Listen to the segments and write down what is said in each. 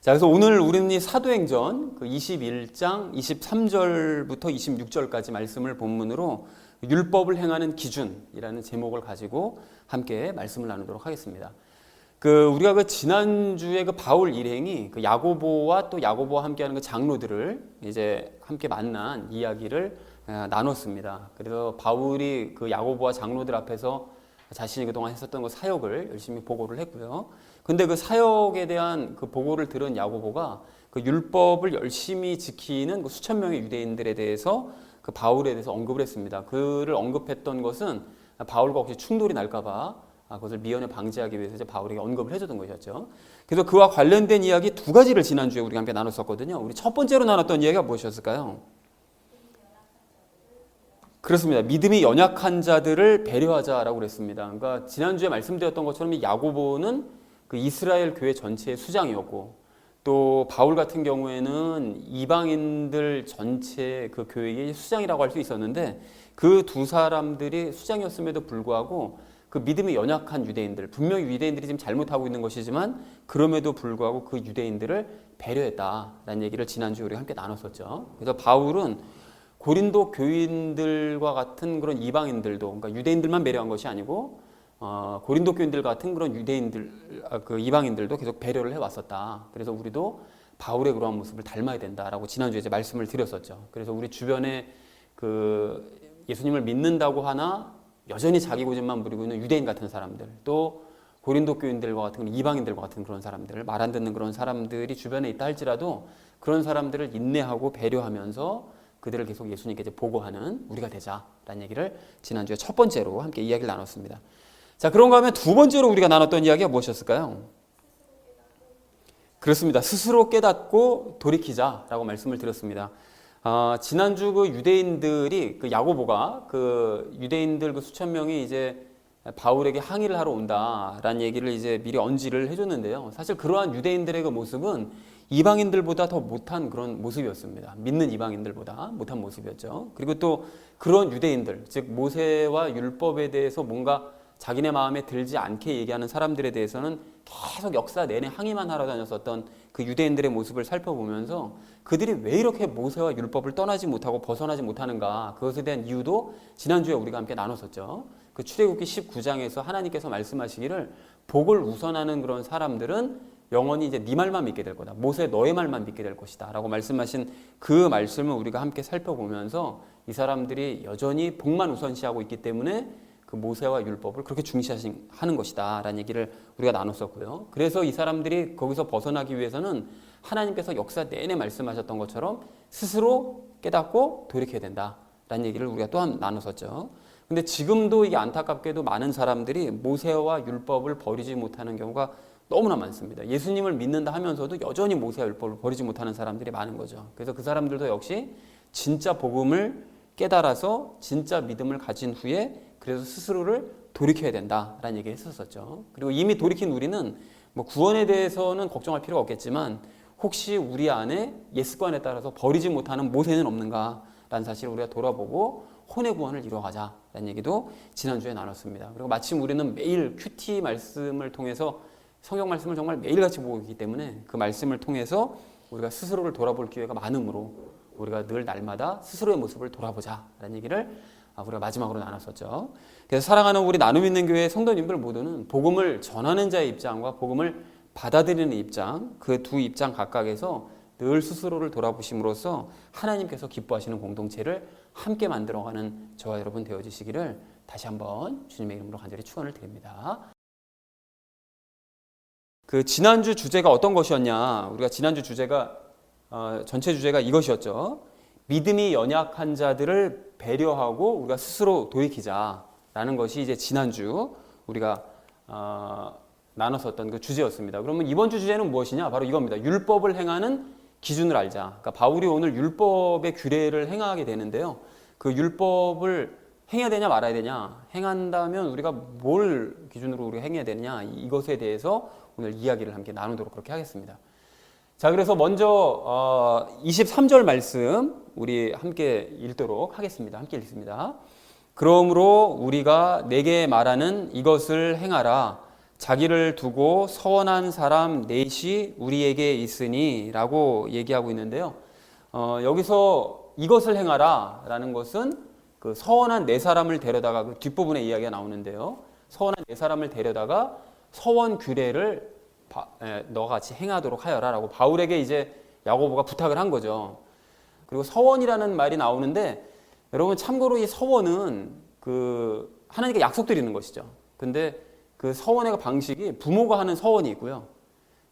자, 그래서 오늘 우리는 이 사도행전 그 21장 23절부터 26절까지 말씀을 본문으로 율법을 행하는 기준이라는 제목을 가지고 함께 말씀을 나누도록 하겠습니다. 우리가 지난주에 바울 일행이 야고보와 또 야고보와 함께하는 장로들을 이제 함께 만난 이야기를 나눴습니다. 그래서 바울이 야고보와 장로들 앞에서 자신이 그동안 했었던 사역을 열심히 보고를 했고요. 근데 그 사역에 대한 보고를 들은 야고보가 율법을 열심히 지키는 수천 명의 유대인들에 대해서 바울에 대해서 언급을 했습니다. 그를 언급했던 것은 바울과 혹시 충돌이 날까봐 그것을 미연에 방지하기 위해서 이제 바울에게 언급을 해줬던 것이었죠. 그래서 그와 관련된 이야기 두 가지를 지난주에 우리가 함께 나눴었거든요. 우리 첫 번째로 나눴던 이야기가 무엇이었을까요? 그렇습니다. 믿음이 연약한 자들을 배려하자라고 그랬습니다. 그러니까 지난주에 말씀드렸던 것처럼 이 야고보는 이스라엘 교회 전체의 수장이었고, 또 바울 같은 경우에는 이방인들 전체 교회의 수장이라고 할 수 있었는데, 그 두 사람들이 수장이었음에도 불구하고 믿음이 연약한 유대인들, 분명히 유대인들이 지금 잘못하고 있는 것이지만 그럼에도 불구하고 그 유대인들을 배려했다라는 얘기를 지난주에 우리가 함께 나눴었죠. 그래서 바울은 고린도 교인들과 같은 그런 이방인들도, 그러니까 유대인들만 배려한 것이 아니고 고린도 교인들 같은 그런 유대인들, 이방인들도 계속 배려를 해왔었다. 그래서 우리도 바울의 그러한 모습을 닮아야 된다라고 지난주에 이제 말씀을 드렸었죠. 그래서 우리 주변에 예수님을 믿는다고 하나 여전히 자기 고집만 부리고 있는 유대인 같은 사람들, 또 고린도 교인들과 같은 이방인들과 같은 그런 사람들, 말 안 듣는 그런 사람들이 주변에 있다 할지라도 그런 사람들을 인내하고 배려하면서 그들을 계속 예수님께 보고하는 우리가 되자라는 얘기를 지난주에 첫 번째로 함께 이야기를 나눴습니다. 자, 그런가 하면 두 번째로 우리가 나눴던 이야기가 무엇이었을까요? 그렇습니다. 스스로 깨닫고 돌이키자라고 말씀을 드렸습니다. 지난주 유대인들이 야고보가 유대인들 수천 명이 이제 바울에게 항의를 하러 온다라는 얘기를 이제 미리 언지를 해줬는데요. 사실 그러한 유대인들의 모습은 이방인들보다 더 못한 그런 모습이었습니다. 믿는 이방인들보다 못한 모습이었죠. 그리고 또 그런 유대인들, 즉 모세와 율법에 대해서 뭔가 자기네 마음에 들지 않게 얘기하는 사람들에 대해서는 계속 역사 내내 항의만 하러 다녔었던 그 유대인들의 모습을 살펴보면서 그들이 왜 이렇게 모세와 율법을 떠나지 못하고 벗어나지 못하는가, 그것에 대한 이유도 지난주에 우리가 함께 나눴었죠. 출애굽기 19장에서 하나님께서 말씀하시기를 복을 우선하는 그런 사람들은 영원히 이제 네 말만 믿게 될 거다. 모세 너의 말만 믿게 될 것이다. 라고 말씀하신 그 말씀을 우리가 함께 살펴보면서 이 여전히 복만 우선시하고 있기 때문에 모세와 율법을 그렇게 중시하는 것이다 라는 얘기를 우리가 나눴었고요. 그래서 이 사람들이 거기서 벗어나기 위해서는 하나님께서 역사 내내 말씀하셨던 것처럼 스스로 깨닫고 돌이켜야 된다 라는 얘기를 우리가 또한 나눴었죠. 근데 지금도 이게 안타깝게도 많은 사람들이 모세와 율법을 버리지 못하는 경우가 너무나 많습니다. 예수님을 믿는다 하면서도 여전히 모세와 율법을 버리지 못하는 사람들이 많은 거죠. 그래서 그 사람들도 역시 진짜 복음을 깨달아서 진짜 믿음을 가진 후에 그래서 스스로를 돌이켜야 된다라는 얘기를 했었죠. 그리고 이미 돌이킨 우리는 구원에 대해서는 걱정할 필요가 없겠지만 혹시 우리 안에 옛 습관에 따라서 버리지 못하는 모세는 없는가라는 사실을 우리가 돌아보고 혼의 구원을 이루어가자라는 얘기도 지난주에 나눴습니다. 그리고 마침 우리는 매일 큐티 말씀을 통해서 성경 말씀을 정말 매일같이 보고 있기 때문에 그 말씀을 통해서 우리가 스스로를 돌아볼 기회가 많으므로 우리가 늘 날마다 스스로의 모습을 돌아보자라는 얘기를 우리가 마지막으로 나눴었죠. 그래서 사랑하는 우리 나눔 있는 교회 성도님들 모두는 복음을 전하는 자의 입장과 복음을 받아들이는 입장, 그 두 입장 각각에서 늘 스스로를 돌아보심으로써 하나님께서 기뻐하시는 공동체를 함께 만들어가는 저와 여러분 되어주시기를 다시 한번 주님의 이름으로 간절히 축원을 드립니다. 지난주 주제가 어떤 것이었냐? 우리가 지난주 주제가 전체 주제가 이것이었죠. 믿음이 연약한 자들을 배려하고 우리가 스스로 돌이키자라는 것이 이제 지난주 우리가 나눴었던 그 주제였습니다. 그러면 이번 주 주제는 무엇이냐? 바로 이겁니다. 율법을 행하는 기준을 알자. 그러니까 바울이 오늘 율법의 규례를 행하게 되는데요. 그 율법을 행해야 되냐 말아야 되냐, 행한다면 우리가 뭘 기준으로 우리가 행해야 되느냐, 이것에 대해서 오늘 이야기를 함께 나누도록 그렇게 하겠습니다. 자, 그래서 먼저 23절 말씀 우리 함께 읽도록 하겠습니다. 함께 읽습니다. 그러므로 우리가 내게 말하는 이것을 행하라. 자기를 두고 서원한 사람 넷이 우리에게 있으니 라고 얘기하고 있는데요. 여기서 이것을 행하라 라는 것은 그 서원한 네 사람을 데려다가 그 뒷부분에 이야기가 나오는데요. 서원한 네 사람을 데려다가 서원 규례를 너가 같이 행하도록 하여라 라고 바울에게 이제 야고보가 부탁을 한 거죠. 그리고 서원이라는 말이 나오는데 여러분 참고로 이 서원은 그 하나님께 약속드리는 것이죠. 근데 그 서원의 방식이 부모가 하는 서원이 있고요.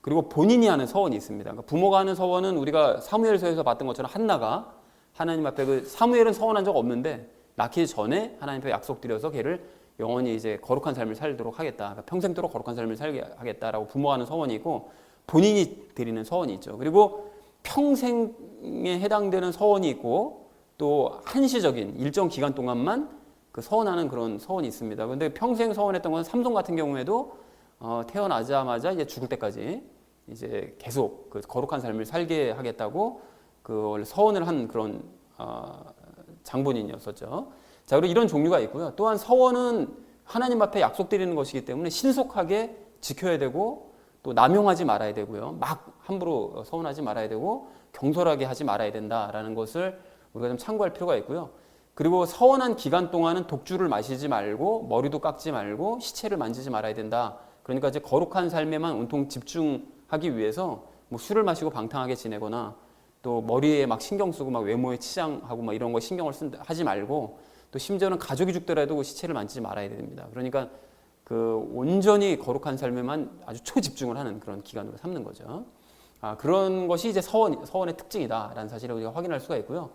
그리고 본인이 하는 서원이 있습니다. 그러니까 부모가 하는 서원은 우리가 사무엘서에서 봤던 것처럼 한나가 하나님 앞에 그 사무엘은 서원한 적 없는데 낳기 전에 하나님 앞에 약속드려서 걔를 영원히 이제 거룩한 삶을 살도록 하겠다. 그러니까 평생도록 거룩한 삶을 살게 하겠다라고 부모가 하는 서원이 있고 본인이 드리는 서원이 있죠. 그리고 평생에 해당되는 서원이 있고 또 한시적인 일정 기간 동안만 그 서원하는 그런 서원이 있습니다. 그런데 평생 서원했던 건 삼손 같은 경우에도 태어나자마자 이제 죽을 때까지 이제 계속 그 거룩한 삶을 살게 하겠다고 그 원래 서원을 한 그런 장본인이었었죠. 자, 그리고 이런 종류가 있고요. 또한 서원은 하나님 앞에 약속드리는 것이기 때문에 신속하게 지켜야 되고 또 남용하지 말아야 되고요. 막 함부로 서원하지 말아야 되고 경솔하게 하지 말아야 된다라는 것을 우리가 좀 참고할 필요가 있고요. 그리고 서원한 기간 동안은 독주를 마시지 말고 머리도 깎지 말고 시체를 만지지 말아야 된다. 그러니까 이제 거룩한 삶에만 온통 집중하기 위해서 뭐 술을 마시고 방탕하게 지내거나 또 머리에 막 신경 쓰고 막 외모에 치장하고 막 이런 거 신경을 하지 말고 또 심지어는 가족이 죽더라도 시체를 만지지 말아야 됩니다. 그러니까 그 온전히 거룩한 삶에만 아주 초집중을 하는 그런 기간으로 삼는 거죠. 그런 것이 이제 서원의 특징이다라는 사실을 우리가 확인할 수가 있고요.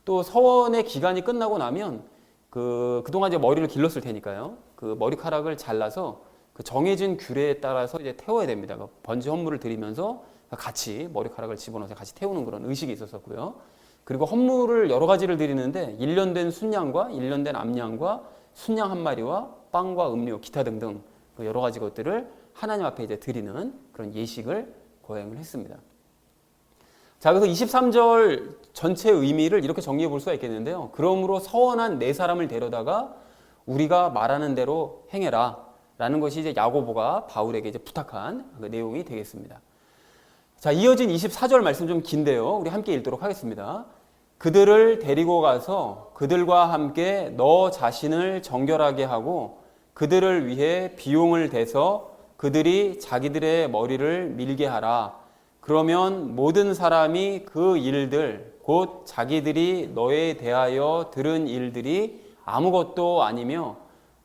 또 서원의 기간이 끝나고 나면 그동안 이제 머리를 길렀을 테니까요. 그 머리카락을 잘라서 그 정해진 규례에 따라서 이제 태워야 됩니다. 그 번제 헌물을 드리면서 같이 머리카락을 집어넣어서 같이 태우는 그런 의식이 있었었고요. 그리고 헌물을 여러 가지를 드리는데 1년 된 순양과 1년 된 암양과 순양 한 마리와 빵과 음료, 기타 등등 여러 가지 것들을 하나님 앞에 이제 드리는 그런 예식을 거행을 했습니다. 자, 그래서 23절 전체 의미를 이렇게 정리해 볼 수가 있겠는데요. 그러므로 서원한 네 사람을 데려다가 우리가 말하는 대로 행해라 라는 것이 이제 야고보가 바울에게 이제 부탁한 그 내용이 되겠습니다. 자, 이어진 24절 말씀 좀 긴데요. 우리 함께 읽도록 하겠습니다. 그들을 데리고 가서 그들과 함께 너 자신을 정결하게 하고 그들을 위해 비용을 대서 그들이 자기들의 머리를 밀게 하라. 그러면 모든 사람이 그 일들 곧 자기들이 너에 대하여 들은 일들이 아무것도 아니며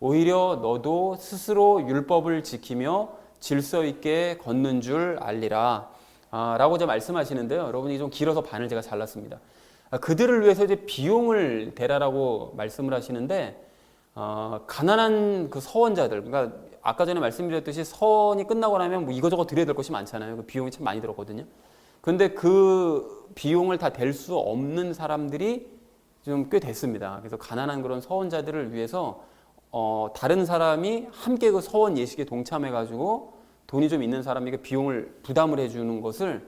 오히려 너도 스스로 율법을 지키며 질서 있게 걷는 줄 알리라. 라고 이제 말씀하시는데요. 여러분이 좀 길어서 반을 제가 잘랐습니다. 그들을 위해서 이제 비용을 대라라고 말씀을 하시는데 가난한 그 서원자들, 그러니까 아까 전에 말씀드렸듯이 서원이 끝나고 나면 뭐 이거저거 드려야 될 것이 많잖아요. 그 비용이 참 많이 들었거든요. 그런데 그 비용을 다 댈 수 없는 사람들이 좀 꽤 됐습니다. 그래서 가난한 그런 서원자들을 위해서 다른 사람이 함께 그 서원 예식에 동참해가지고 돈이 좀 있는 사람에게 비용을 부담을 해주는 것을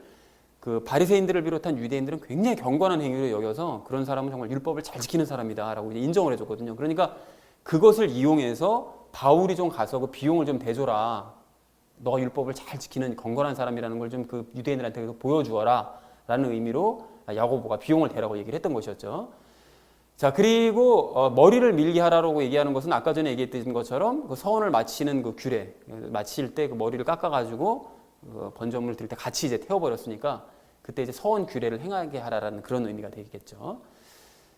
그 바리새인들을 비롯한 유대인들은 굉장히 경건한 행위로 여겨서 그런 사람은 정말 율법을 잘 지키는 사람이다라고 인정을 해줬거든요. 그러니까 그것을 이용해서 바울이 좀 가서 그 비용을 좀 대줘라. 너가 율법을 잘 지키는 경건한 사람이라는 걸 좀 그 유대인들한테 보여주어라 라는 의미로 야고보가 비용을 대라고 얘기를 했던 것이었죠. 자, 그리고 머리를 밀게 하라고 얘기하는 것은 아까 전에 얘기했던 것처럼 그 서원을 마치는 그 규례, 마칠 때 그 머리를 깎아가지고 번제물을 드릴 때 같이 이제 태워버렸으니까 그때 이제 서원 규례를 행하게 하라라는 그런 의미가 되겠죠.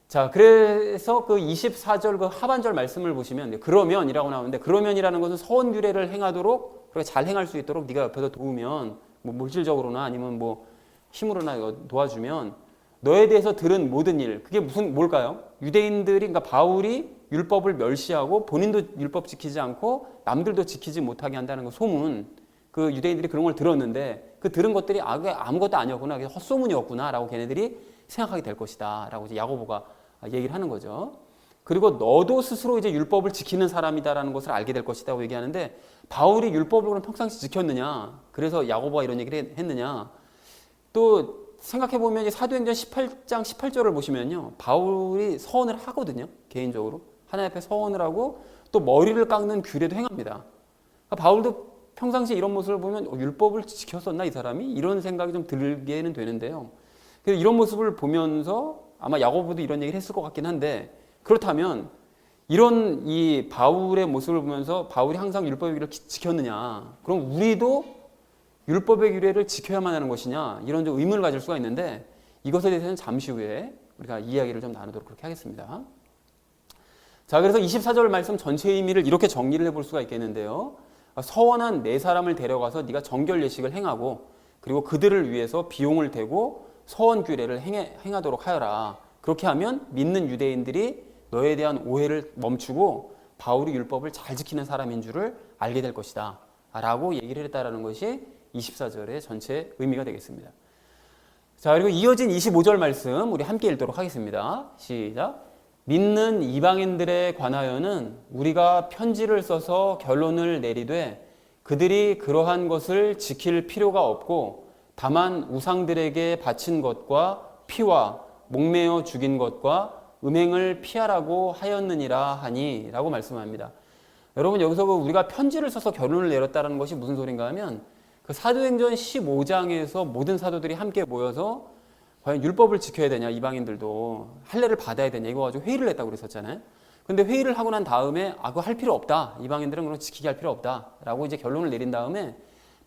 자, 그래서 그 24절 그 하반절 말씀을 보시면 그러면이라고 나오는데 그러면이라는 것은 서원 규례를 행하도록 그렇게 잘 행할 수 있도록 네가 옆에서 도우면 뭐 물질적으로나 아니면 뭐 힘으로나 도와주면 너에 대해서 들은 모든 일, 그게 뭘까요? 유대인들이, 그러니까 바울이 율법을 멸시하고 본인도 율법 지키지 않고 남들도 지키지 못하게 한다는 그 소문, 그 유대인들이 그런 걸 들었는데 그 들은 것들이 아무것도 아니었구나, 헛소문이었구나 라고 걔네들이 생각하게 될 것이다 라고 이제 야고보가 얘기를 하는 거죠. 그리고 너도 스스로 이제 율법을 지키는 사람이다라는 것을 알게 될 것이다고 얘기하는데 바울이 율법을 그럼 평상시 지켰느냐? 그래서 야고보가 이런 얘기를 했느냐? 또 생각해보면 사도행전 18장 18절을 보시면요. 바울이 서원을 하거든요. 개인적으로. 하나님 앞에 서원을 하고 또 머리를 깎는 규례도 행합니다. 그러니까 바울도 평상시에 이런 모습을 보면 율법을 지켰었나 이 사람이? 이런 생각이 좀 들게는 되는데요. 그래서 이런 모습을 보면서 아마 야고보도 이런 얘기를 했을 것 같긴 한데, 그렇다면 이런 이 바울의 모습을 보면서 바울이 항상 율법의 규례를 지켰느냐? 그럼 우리도 율법의 규례를 지켜야만 하는 것이냐? 이런 좀 의문을 가질 수가 있는데, 이것에 대해서는 잠시 후에 우리가 이야기를 좀 나누도록 그렇게 하겠습니다. 자, 그래서 24절 말씀 전체의 의미를 이렇게 정리를 해볼 수가 있겠는데요. 서원한 네 사람을 데려가서 네가 정결 예식을 행하고 그리고 그들을 위해서 비용을 대고 서원 규례를 행하도록 하여라. 그렇게 하면 믿는 유대인들이 너에 대한 오해를 멈추고 바울이 율법을 잘 지키는 사람인 줄을 알게 될 것이다 라고 얘기를 했다라는 것이 24절의 전체 의미가 되겠습니다. 자, 그리고 이어진 25절 말씀 우리 함께 읽도록 하겠습니다. 시작. 믿는 이방인들에 관하여는 우리가 편지를 써서 결론을 내리되 그들이 그러한 것을 지킬 필요가 없고 다만 우상들에게 바친 것과 피와 목매어 죽인 것과 음행을 피하라고 하였느니라 하니 라고 말씀합니다. 여러분, 여기서 우리가 편지를 써서 결론을 내렸다는 것이 무슨 소린가 하면 그 사도행전 15장에서 모든 사도들이 함께 모여서 과연 율법을 지켜야 되냐, 이방인들도 할례를 받아야 되냐, 이거 가지고 회의를 했다고 그랬었잖아요. 근데 회의를 하고 난 다음에 그거 할 필요 없다, 이방인들은 그런 거 지키게 할 필요 없다 라고 이제 결론을 내린 다음에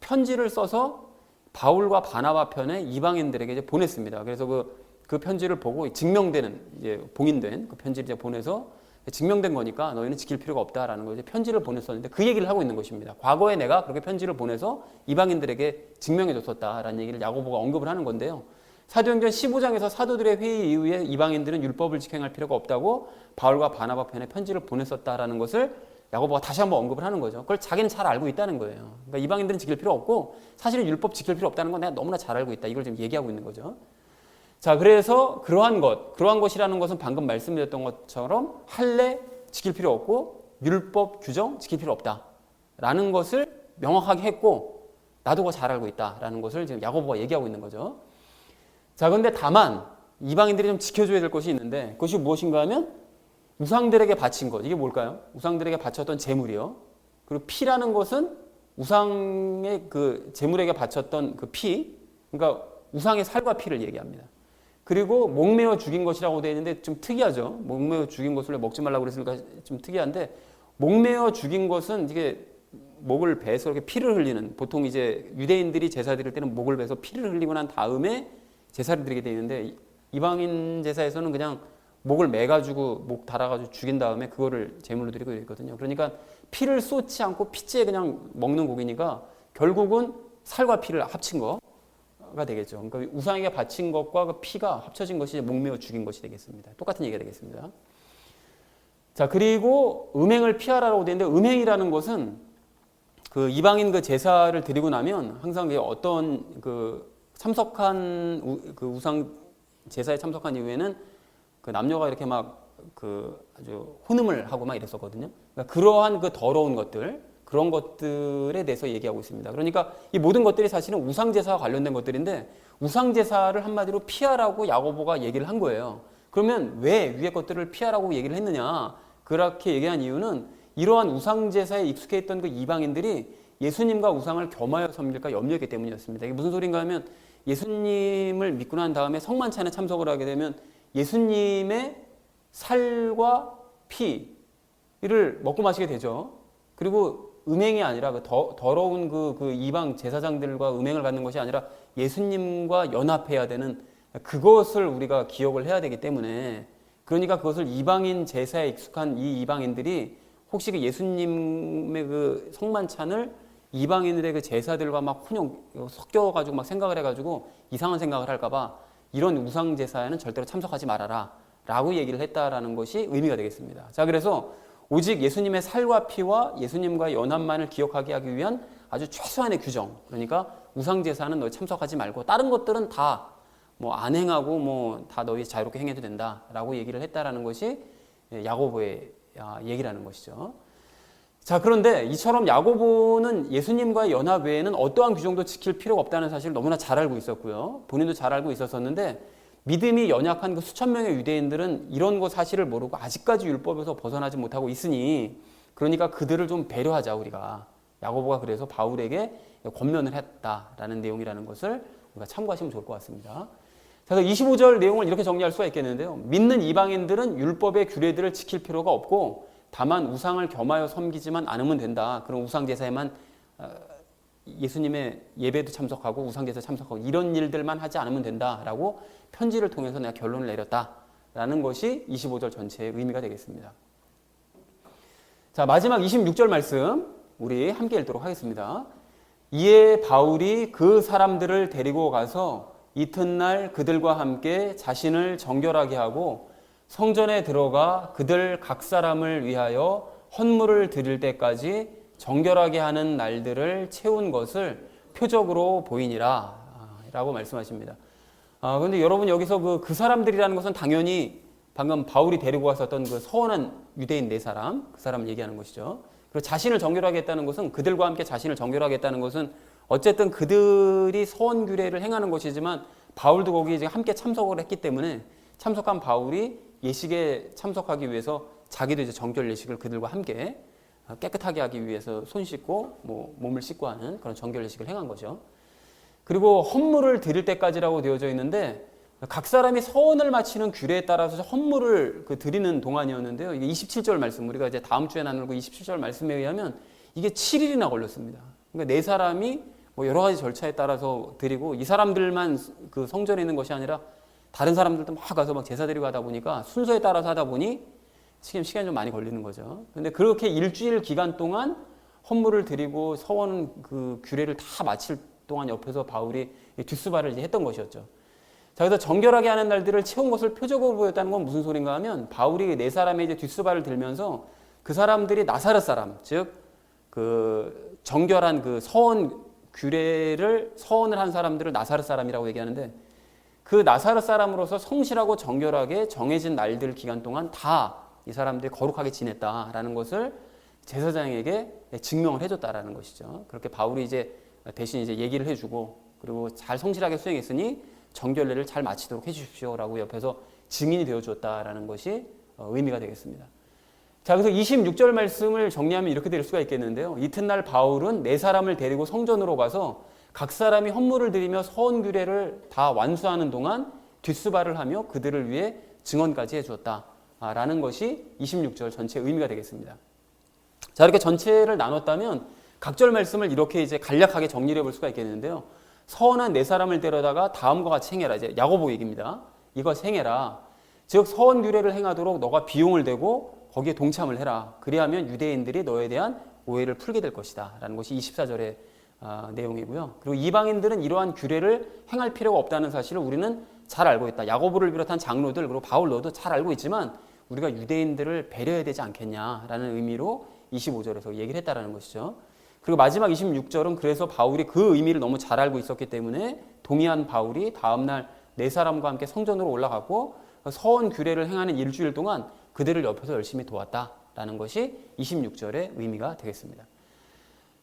편지를 써서 바울과 바나바 편에 이방인들에게 이제 보냈습니다. 그래서 그 편지를 보고 증명되는, 이제 봉인된 그 편지를 이제 보내서 증명된 거니까 너희는 지킬 필요가 없다라는 걸 이제 편지를 보냈었는데 그 얘기를 하고 있는 것입니다. 과거에 내가 그렇게 편지를 보내서 이방인들에게 증명해 줬었다라는 얘기를 야고보가 언급을 하는 건데요. 사도행전 15장에서 사도들의 회의 이후에 이방인들은 율법을 지켜할 필요가 없다고 바울과 바나바 편에 편지를 보냈었다라는 것을 야고보가 다시 한번 언급을 하는 거죠. 그걸 자기는 잘 알고 있다는 거예요. 그러니까 이방인들은 지킬 필요 없고 사실은 율법 지킬 필요 없다는 건 내가 너무나 잘 알고 있다. 이걸 지금 얘기하고 있는 거죠. 자, 그래서 그러한 것이라는 것은 방금 말씀드렸던 것처럼 할례 지킬 필요 없고 율법 규정 지킬 필요 없다라는 것을 명확하게 했고 나도 그거 잘 알고 있다라는 것을 지금 야고보가 얘기하고 있는 거죠. 자, 그런데 다만 이방인들이 좀 지켜줘야 될 것이 있는데 그것이 무엇인가 하면 우상들에게 바친 것, 이게 뭘까요? 우상들에게 바쳤던 제물이요. 그리고 피라는 것은 우상의 그 제물에게 바쳤던 그 피, 그러니까 우상의 살과 피를 얘기합니다. 그리고 목매어 죽인 것이라고 되어 있는데 좀 특이하죠. 목매어 죽인 것을 먹지 말라고 그랬으니까 좀 특이한데, 목매어 죽인 것은 이게 목을 베서 이렇게 피를 흘리는, 보통 이제 유대인들이 제사 드릴 때는 목을 베서 피를 흘리고 난 다음에 제사를 드리게 되어 있는데 이방인 제사에서는 그냥 목을 매가지고 목 달아가지고 죽인 다음에 그거를 제물로 드리고 있거든요. 그러니까 피를 쏟지 않고 피째 그냥 먹는 고기니까 결국은 살과 피를 합친 거가 되겠죠. 그러니까 우상에게 바친 것과 그 피가 합쳐진 것이 목매어 죽인 것이 되겠습니다. 똑같은 얘기가 되겠습니다. 자, 그리고 음행을 피하라고 되어 있는데 음행이라는 것은 그 이방인 그 제사를 드리고 나면 항상 어떤 그 참석한 그 우상 제사에 참석한 이후에는 그 남녀가 이렇게 막 그 아주 혼음을 하고 막 이랬었거든요. 그러니까 그러한 그 더러운 것들, 그런 것들에 대해서 얘기하고 있습니다. 그러니까 이 모든 것들이 사실은 우상 제사와 관련된 것들인데 우상 제사를 한마디로 피하라고 야고보가 얘기를 한 거예요. 그러면 왜 위의 것들을 피하라고 얘기를 했느냐? 그렇게 얘기한 이유는 이러한 우상 제사에 익숙해 있던 그 이방인들이 예수님과 우상을 겸하여 섬길까 염려했기 때문이었습니다. 이게 무슨 소린가 하면 예수님을 믿고 난 다음에 성만찬에 참석을 하게 되면 예수님의 살과 피를 먹고 마시게 되죠. 그리고 음행이 아니라 더러운 그 이방 제사장들과 음행을 갖는 것이 아니라 예수님과 연합해야 되는 그것을 우리가 기억을 해야 되기 때문에, 그러니까 그것을 이방인 제사에 익숙한 이 이방인들이 혹시 그 예수님의 그 성만찬을 이방인들의 그 제사들과 막 섞여가지고 막 생각을 해가지고 이상한 생각을 할까봐 이런 우상 제사에는 절대로 참석하지 말아라 라고 얘기를 했다라는 것이 의미가 되겠습니다. 자, 그래서 오직 예수님의 살과 피와 예수님과의 연합만을 기억하게 하기 위한 아주 최소한의 규정, 그러니까 우상 제사는 너희 참석하지 말고 다른 것들은 다 뭐 안 행하고 뭐 다 너희 자유롭게 행해도 된다라고 얘기를 했다라는 것이 야고보의 얘기라는 것이죠. 자, 그런데 이처럼 야고보는 예수님과의 연합 외에는 어떠한 규정도 지킬 필요가 없다는 사실을 너무나 잘 알고 있었고요. 본인도 잘 알고 있었었는데 믿음이 연약한 그 수천 명의 유대인들은 이런 거 사실을 모르고 아직까지 율법에서 벗어나지 못하고 있으니, 그러니까 그들을 좀 배려하자 우리가. 야고보가 그래서 바울에게 권면을 했다라는 내용이라는 것을 우리가 참고하시면 좋을 것 같습니다. 그래서 25절 내용을 이렇게 정리할 수가 있겠는데요. 믿는 이방인들은 율법의 규례들을 지킬 필요가 없고 다만 우상을 겸하여 섬기지만 않으면 된다. 그런 우상 제사에만 예수님의 예배도 참석하고 우상 제사 참석하고 이런 일들만 하지 않으면 된다라고 편지를 통해서 내가 결론을 내렸다라는 것이 25절 전체의 의미가 되겠습니다. 자, 마지막 26절 말씀 우리 함께 읽도록 하겠습니다. 이에 바울이 그 사람들을 데리고 가서 이튿날 그들과 함께 자신을 정결하게 하고 성전에 들어가 그들 각 사람을 위하여 헌물을 드릴 때까지 정결하게 하는 날들을 채운 것을 표적으로 보이니라 라고 말씀하십니다. 그런데 여러분 여기서 그 사람들이라는 것은 당연히 방금 바울이 데리고 왔었던 그 서원한 유대인 네 사람, 그 사람 얘기하는 것이죠. 그리고 자신을 정결하게 했다는 것은 그들과 함께 자신을 정결하게 했다는 것은 어쨌든 그들이 서원 규례를 행하는 것이지만 바울도 거기 이제 함께 참석을 했기 때문에 참석한 바울이 예식에 참석하기 위해서 자기도 이제 정결 예식을 그들과 함께 깨끗하게 하기 위해서 손 씻고 몸을 씻고 하는 그런 정결 예식을 행한 거죠. 그리고 헌물을 드릴 때까지라고 되어져 있는데 각 사람이 서원을 마치는 규례에 따라서 헌물을 드리는 동안이었는데요. 이게 27절 말씀, 우리가 이제 다음 주에 나눌 27절 말씀에 의하면 이게 7일이나 걸렸습니다. 그러니까 네 사람이 여러 가지 절차에 따라서 드리고 이 사람들만 그 성전에 있는 것이 아니라 다른 사람들도 막 가서 막 제사 드리고 하다 보니까 순서에 따라서 하다 보니 시간이 좀 많이 걸리는 거죠. 근데 그렇게 일주일 기간 동안 헌물을 드리고 서원 그 규례를 다 마칠 동안 옆에서 바울이 뒷수발을 이제 했던 것이었죠. 자, 그래서 정결하게 하는 날들을 채운 것을 표적으로 보였다는 건 무슨 소린가 하면 바울이 네 사람의 이제 뒷수발을 들면서 그 사람들이 나사렛 사람, 즉 그 정결한 그 서원 규례를 서원을 한 사람들을 나사렛 사람이라고 얘기하는데 그 나사렛 사람으로서 성실하고 정결하게 정해진 날들 기간 동안 다 이 사람들이 거룩하게 지냈다라는 것을 제사장에게 증명을 해줬다라는 것이죠. 그렇게 바울이 이제 대신 이제 얘기를 해주고 그리고 잘 성실하게 수행했으니 정결례를 잘 마치도록 해주십시오라고 옆에서 증인이 되어줬다라는 것이 의미가 되겠습니다. 자, 그래서 26절 말씀을 정리하면 이렇게 될 수가 있겠는데요. 이튿날 바울은 네 사람을 데리고 성전으로 가서 각 사람이 헌물을 드리며 서원 규례를 다 완수하는 동안 뒷수발을 하며 그들을 위해 증언까지 해주었다라는 것이 26절 전체 의미가 되겠습니다. 자, 이렇게 전체를 나눴다면 각절 말씀을 이렇게 이제 간략하게 정리해 볼 수가 있겠는데요. 서원한 네 사람을 데려다가 다음과 같이 행해라. 이제 야고보 얘기입니다. 이것 행해라. 즉 서원 규례를 행하도록 너가 비용을 대고 거기에 동참을 해라. 그리하면 유대인들이 너에 대한 오해를 풀게 될 것이다. 라는 것이 24절의 내용이고요. 그리고 이방인들은 이러한 규례를 행할 필요가 없다는 사실을 우리는 잘 알고 있다. 야고보를 비롯한 장로들 그리고 바울 너도 잘 알고 있지만 우리가 유대인들을 배려해야 되지 않겠냐라는 의미로 25절에서 얘기를 했다라는 것이죠. 그리고 마지막 26절은 그래서 바울이 그 의미를 너무 잘 알고 있었기 때문에 동의한 바울이 다음날 네 사람과 함께 성전으로 올라갔고 서원 규례를 행하는 일주일 동안 그들을 옆에서 열심히 도왔다라는 것이 26절의 의미가 되겠습니다.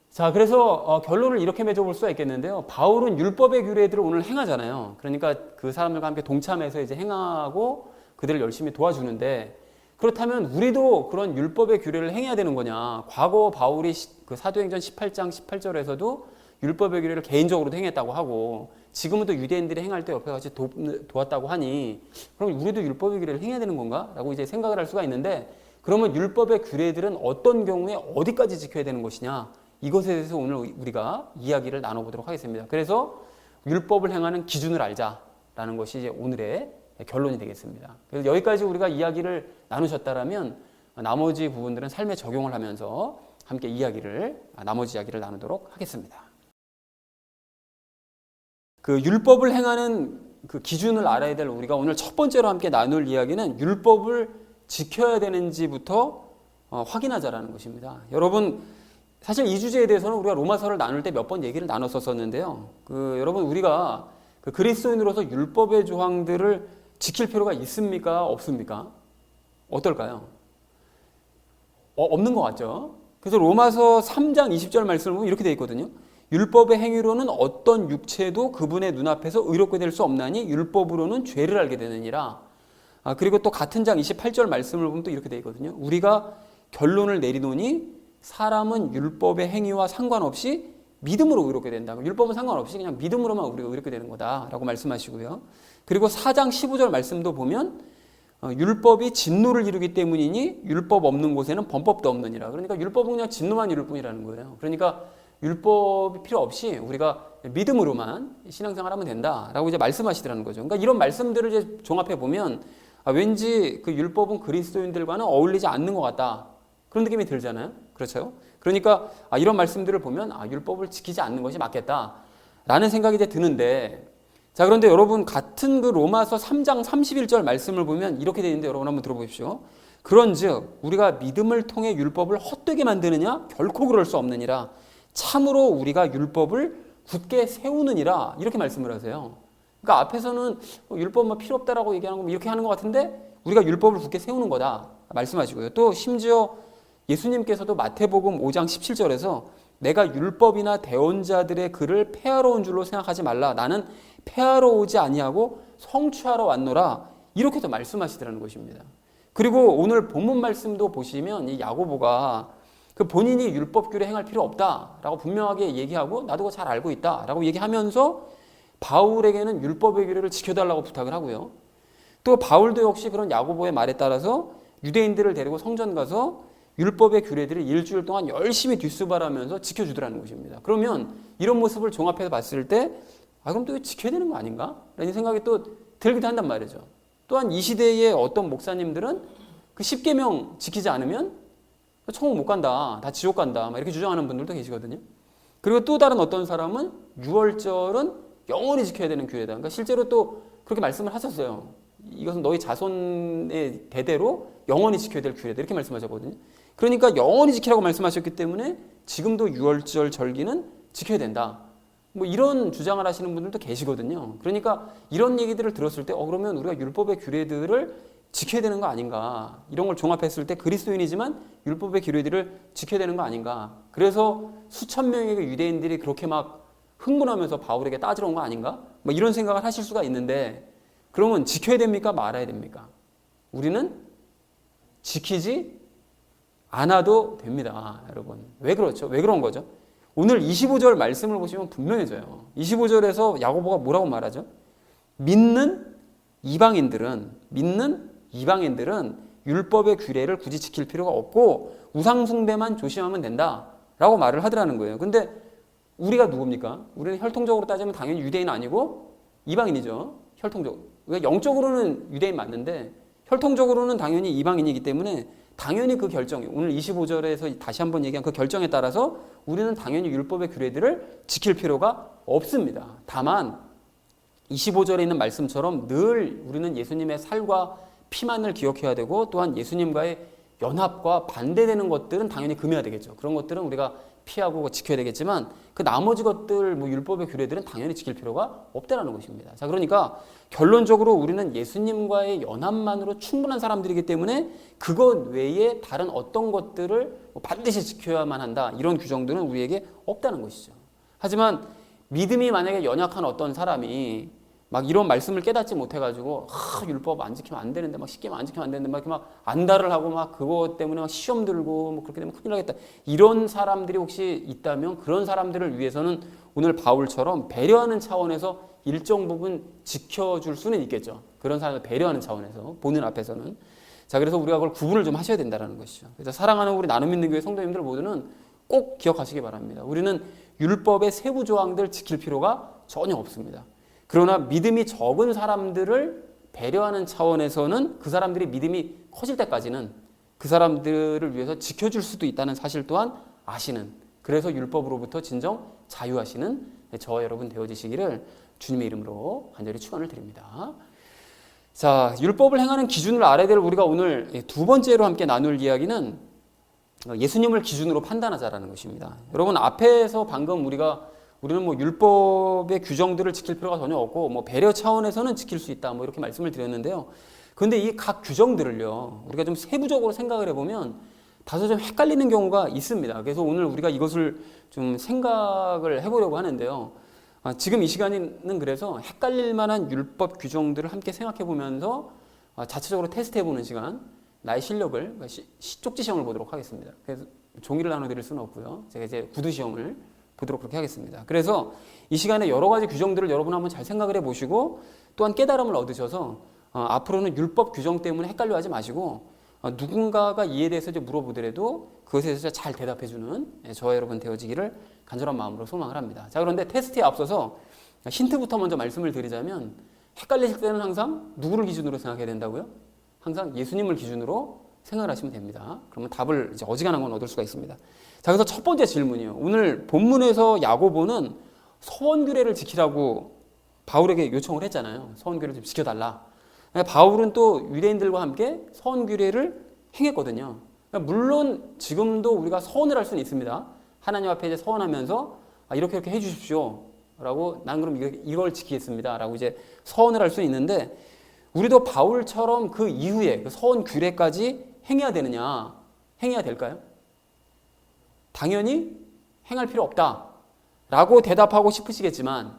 자, 그래서 결론을 이렇게 맺어볼 수가 있겠는데요. 바울은 율법의 규례들을 오늘 행하잖아요. 그러니까 그 사람들과 함께 동참해서 이제 행하고 그들을 열심히 도와주는데 그렇다면 우리도 그런 율법의 규례를 행해야 되는 거냐? 과거 바울이 그 사도행전 18장 18절에서도 율법의 규례를 개인적으로도 행했다고 하고 지금은 또 유대인들이 행할 때 옆에 같이 도왔다고 하니 그럼 우리도 율법의 규례를 행해야 되는 건가? 라고 이제 생각을 할 수가 있는데 그러면 율법의 규례들은 어떤 경우에 어디까지 지켜야 되는 것이냐? 이것에 대해서 오늘 우리가 이야기를 나눠보도록 하겠습니다. 그래서 율법을 행하는 기준을 알자라는 것이 이제 오늘의 결론이 되겠습니다. 그래서 여기까지 우리가 이야기를 나누셨다라면 나머지 부분들은 삶에 적용을 하면서 함께 나머지 이야기를 나누도록 하겠습니다. 그 율법을 행하는 그 기준을 알아야 될 우리가 오늘 첫 번째로 함께 나눌 이야기는 율법을 지켜야 되는지부터 확인하자라는 것입니다. 여러분 사실 이 주제에 대해서는 우리가 로마서를 나눌 때 몇 번 얘기를 나눴었는데요. 여러분 우리가 그리스도인으로서 율법의 조항들을 지킬 필요가 있습니까? 없습니까? 어떨까요? 없는 것 같죠? 그래서 로마서 3장 20절 말씀을 보면 이렇게 되어 있거든요. 율법의 행위로는 어떤 육체도 그분의 눈앞에서 의롭게 될 수 없나니 율법으로는 죄를 알게 되느니라. 그리고 또 같은 장 28절 말씀을 보면 또 이렇게 되어 있거든요. 우리가 결론을 내리노니 사람은 율법의 행위와 상관없이 믿음으로 의롭게 된다. 율법은 상관없이 그냥 믿음으로만 우리가 의롭게 되는 거다라고 말씀하시고요. 그리고 4장 15절 말씀도 보면 율법이 진노를 이루기 때문이니 율법 없는 곳에는 범법도 없느니라. 그러니까 율법은 그냥 진노만 이룰 뿐이라는 거예요. 그러니까 율법이 필요 없이 우리가 믿음으로만 신앙생활하면 된다라고 이제 말씀하시더라는 거죠. 그러니까 이런 말씀들을 이제 종합해 보면 왠지 그 율법은 그리스도인들과는 어울리지 않는 것 같다. 그런 느낌이 들잖아요. 그렇죠? 그러니까 이런 말씀들을 보면 율법을 지키지 않는 것이 맞겠다라는 생각이 이제 드는데, 자, 그런데 여러분 같은 그 로마서 3장 31절 말씀을 보면 이렇게 되어 있는데 여러분 한번 들어보십시오. 그런즉 우리가 믿음을 통해 율법을 헛되게 만드느냐? 결코 그럴 수 없느니라. 참으로 우리가 율법을 굳게 세우느니라. 이렇게 말씀을 하세요. 그러니까 앞에서는 율법 필요 없다라고 얘기하는 거 이렇게 하는 것 같은데 우리가 율법을 굳게 세우는 거다 말씀하시고요. 또 심지어 예수님께서도 마태복음 5장 17절에서 내가 율법이나 대언자들의 글을 폐하러 온 줄로 생각하지 말라. 나는 폐하러 오지 아니하고 성취하러 왔노라. 이렇게도 말씀하시더라는 것입니다. 그리고 오늘 본문 말씀도 보시면 이 야고보가 그 본인이 율법 규례 행할 필요 없다라고 분명하게 얘기하고 나도 그거 잘 알고 있다라고 얘기하면서 바울에게는 율법의 규례를 지켜달라고 부탁을 하고요. 또 바울도 역시 그런 야고보의 말에 따라서 유대인들을 데리고 성전 가서 율법의 규례들을 일주일 동안 열심히 뒷수발하면서 지켜주더라는 것입니다. 그러면 이런 모습을 종합해서 봤을 때 그럼 또 지켜야 되는 거 아닌가? 라는 생각이 또 들기도 한단 말이죠. 또한 이 시대의 어떤 목사님들은 그 10계명 지키지 않으면 천국 못 간다, 다 지옥 간다 이렇게 주장하는 분들도 계시거든요. 그리고 또 다른 어떤 사람은 유월절은 영원히 지켜야 되는 규례다. 그러니까 실제로 또 그렇게 말씀을 하셨어요. 이것은 너희 자손의 대대로 영원히 지켜야 될 규례다 이렇게 말씀하셨거든요. 그러니까 영원히 지키라고 말씀하셨기 때문에 지금도 유월절 절기는 지켜야 된다. 이런 주장을 하시는 분들도 계시거든요. 그러니까 이런 얘기들을 들었을 때 그러면 우리가 율법의 규례들을 지켜야 되는 거 아닌가. 이런 걸 종합했을 때 그리스도인이지만 율법의 규례들을 지켜야 되는 거 아닌가. 그래서 수천 명의 유대인들이 그렇게 막 흥분하면서 바울에게 따지러 온 거 아닌가. 이런 생각을 하실 수가 있는데 그러면 지켜야 됩니까? 말아야 됩니까? 우리는 지키지 않아도 됩니다. 여러분. 왜 그렇죠? 왜 그런 거죠? 오늘 25절 말씀을 보시면 분명해져요. 25절에서 야고보가 뭐라고 말하죠? 믿는 이방인들은 율법의 규례를 굳이 지킬 필요가 없고 우상 숭배만 조심하면 된다라고 말을 하더라는 거예요. 근데 우리가 누굽니까? 우리는 혈통적으로 따지면 당연히 유대인 아니고 이방인이죠. 혈통적으로. 그러니까 영적으로는 유대인 맞는데 혈통적으로는 당연히 이방인이기 때문에 당연히 그 결정, 오늘 25절에서 다시 한번 얘기한 그 결정에 따라서 우리는 당연히 율법의 규례들을 지킬 필요가 없습니다. 다만 25절에 있는 말씀처럼 늘 우리는 예수님의 살과 피만을 기억해야 되고 또한 예수님과의 연합과 반대되는 것들은 당연히 금해야 되겠죠. 그런 것들은 우리가 피하고 지켜야 되겠지만 그 나머지 것들 율법의 규례들은 당연히 지킬 필요가 없다라는 것입니다. 자, 그러니까 결론적으로 우리는 예수님과의 연합만으로 충분한 사람들이기 때문에 그것 외에 다른 어떤 것들을 반드시 지켜야만 한다. 이런 규정들은 우리에게 없다는 것이죠. 하지만 믿음이 만약에 연약한 어떤 사람이 막 이런 말씀을 깨닫지 못해가지고 율법 안 지키면 안 되는데 10계명 안 지키면 안 되는데 막 이렇게 막 안달을 하고 막 그것 때문에 막 시험 들고 그렇게 되면 큰일 나겠다. 이런 사람들이 혹시 있다면 그런 사람들을 위해서는 오늘 바울처럼 배려하는 차원에서 일정 부분 지켜줄 수는 있겠죠. 그런 사람을 배려하는 차원에서 보는 앞에서는. 자, 그래서 우리가 그걸 구분을 좀 하셔야 된다는 것이죠. 그래서 사랑하는 우리 나눔 있는 교회 성도님들 모두는 꼭 기억하시기 바랍니다. 우리는 율법의 세부 조항들 지킬 필요가 전혀 없습니다. 그러나 믿음이 적은 사람들을 배려하는 차원에서는 그 사람들이 믿음이 커질 때까지는 그 사람들을 위해서 지켜줄 수도 있다는 사실 또한 아시는, 그래서 율법으로부터 진정 자유하시는 저와 여러분 되어지시기를 주님의 이름으로 간절히 축원을 드립니다. 자, 율법을 행하는 기준을 알아야 될 우리가 오늘 두 번째로 함께 나눌 이야기는 예수님을 기준으로 판단하자라는 것입니다. 여러분 앞에서 방금 우리는 율법의 규정들을 지킬 필요가 전혀 없고 배려 차원에서는 지킬 수 있다 이렇게 말씀을 드렸는데요. 그런데 이 각 규정들을요 우리가 좀 세부적으로 생각을 해보면 다소 좀 헷갈리는 경우가 있습니다. 그래서 오늘 우리가 이것을 좀 생각을 해보려고 하는데요. 지금 이 시간은 그래서 헷갈릴 만한 율법 규정들을 함께 생각해 보면서 자체적으로 테스트해 보는 시간, 나의 실력을 쪽지 시험을 보도록 하겠습니다. 종이를 나눠드릴 수는 없고요. 제가 이제 구두 시험을 보도록 그렇게 하겠습니다. 그래서 이 시간에 여러 가지 규정들을 여러분 한번 잘 생각을 해보시고 또한 깨달음을 얻으셔서 앞으로는 율법 규정 때문에 헷갈려하지 마시고 누군가가 이에 대해서 이제 물어보더라도 그것에 대해서 잘 대답해주는 저와 여러분 되어지기를 간절한 마음으로 소망을 합니다. 자, 그런데 테스트에 앞서서 힌트부터 먼저 말씀을 드리자면 헷갈리실 때는 항상 누구를 기준으로 생각해야 된다고요? 항상 예수님을 기준으로 생각을 하시면 됩니다. 그러면 답을 이제 어지간한 건 얻을 수가 있습니다. 자, 그래서 첫 번째 질문이요. 오늘 본문에서 야고보는 서원규례를 지키라고 바울에게 요청을 했잖아요. 서원규례를 좀 지켜달라. 바울은 또 유대인들과 함께 서원규례를 행했거든요. 물론 지금도 우리가 서원을 할 수는 있습니다. 하나님 앞에 이제 서원하면서 이렇게 해주십시오. 라고 난 그럼 이걸 지키겠습니다. 라고 이제 서원을 할 수는 있는데 우리도 바울처럼 그 이후에 그 서원 규례까지 행해야 되느냐? 행해야 될까요? 당연히 행할 필요 없다. 라고 대답하고 싶으시겠지만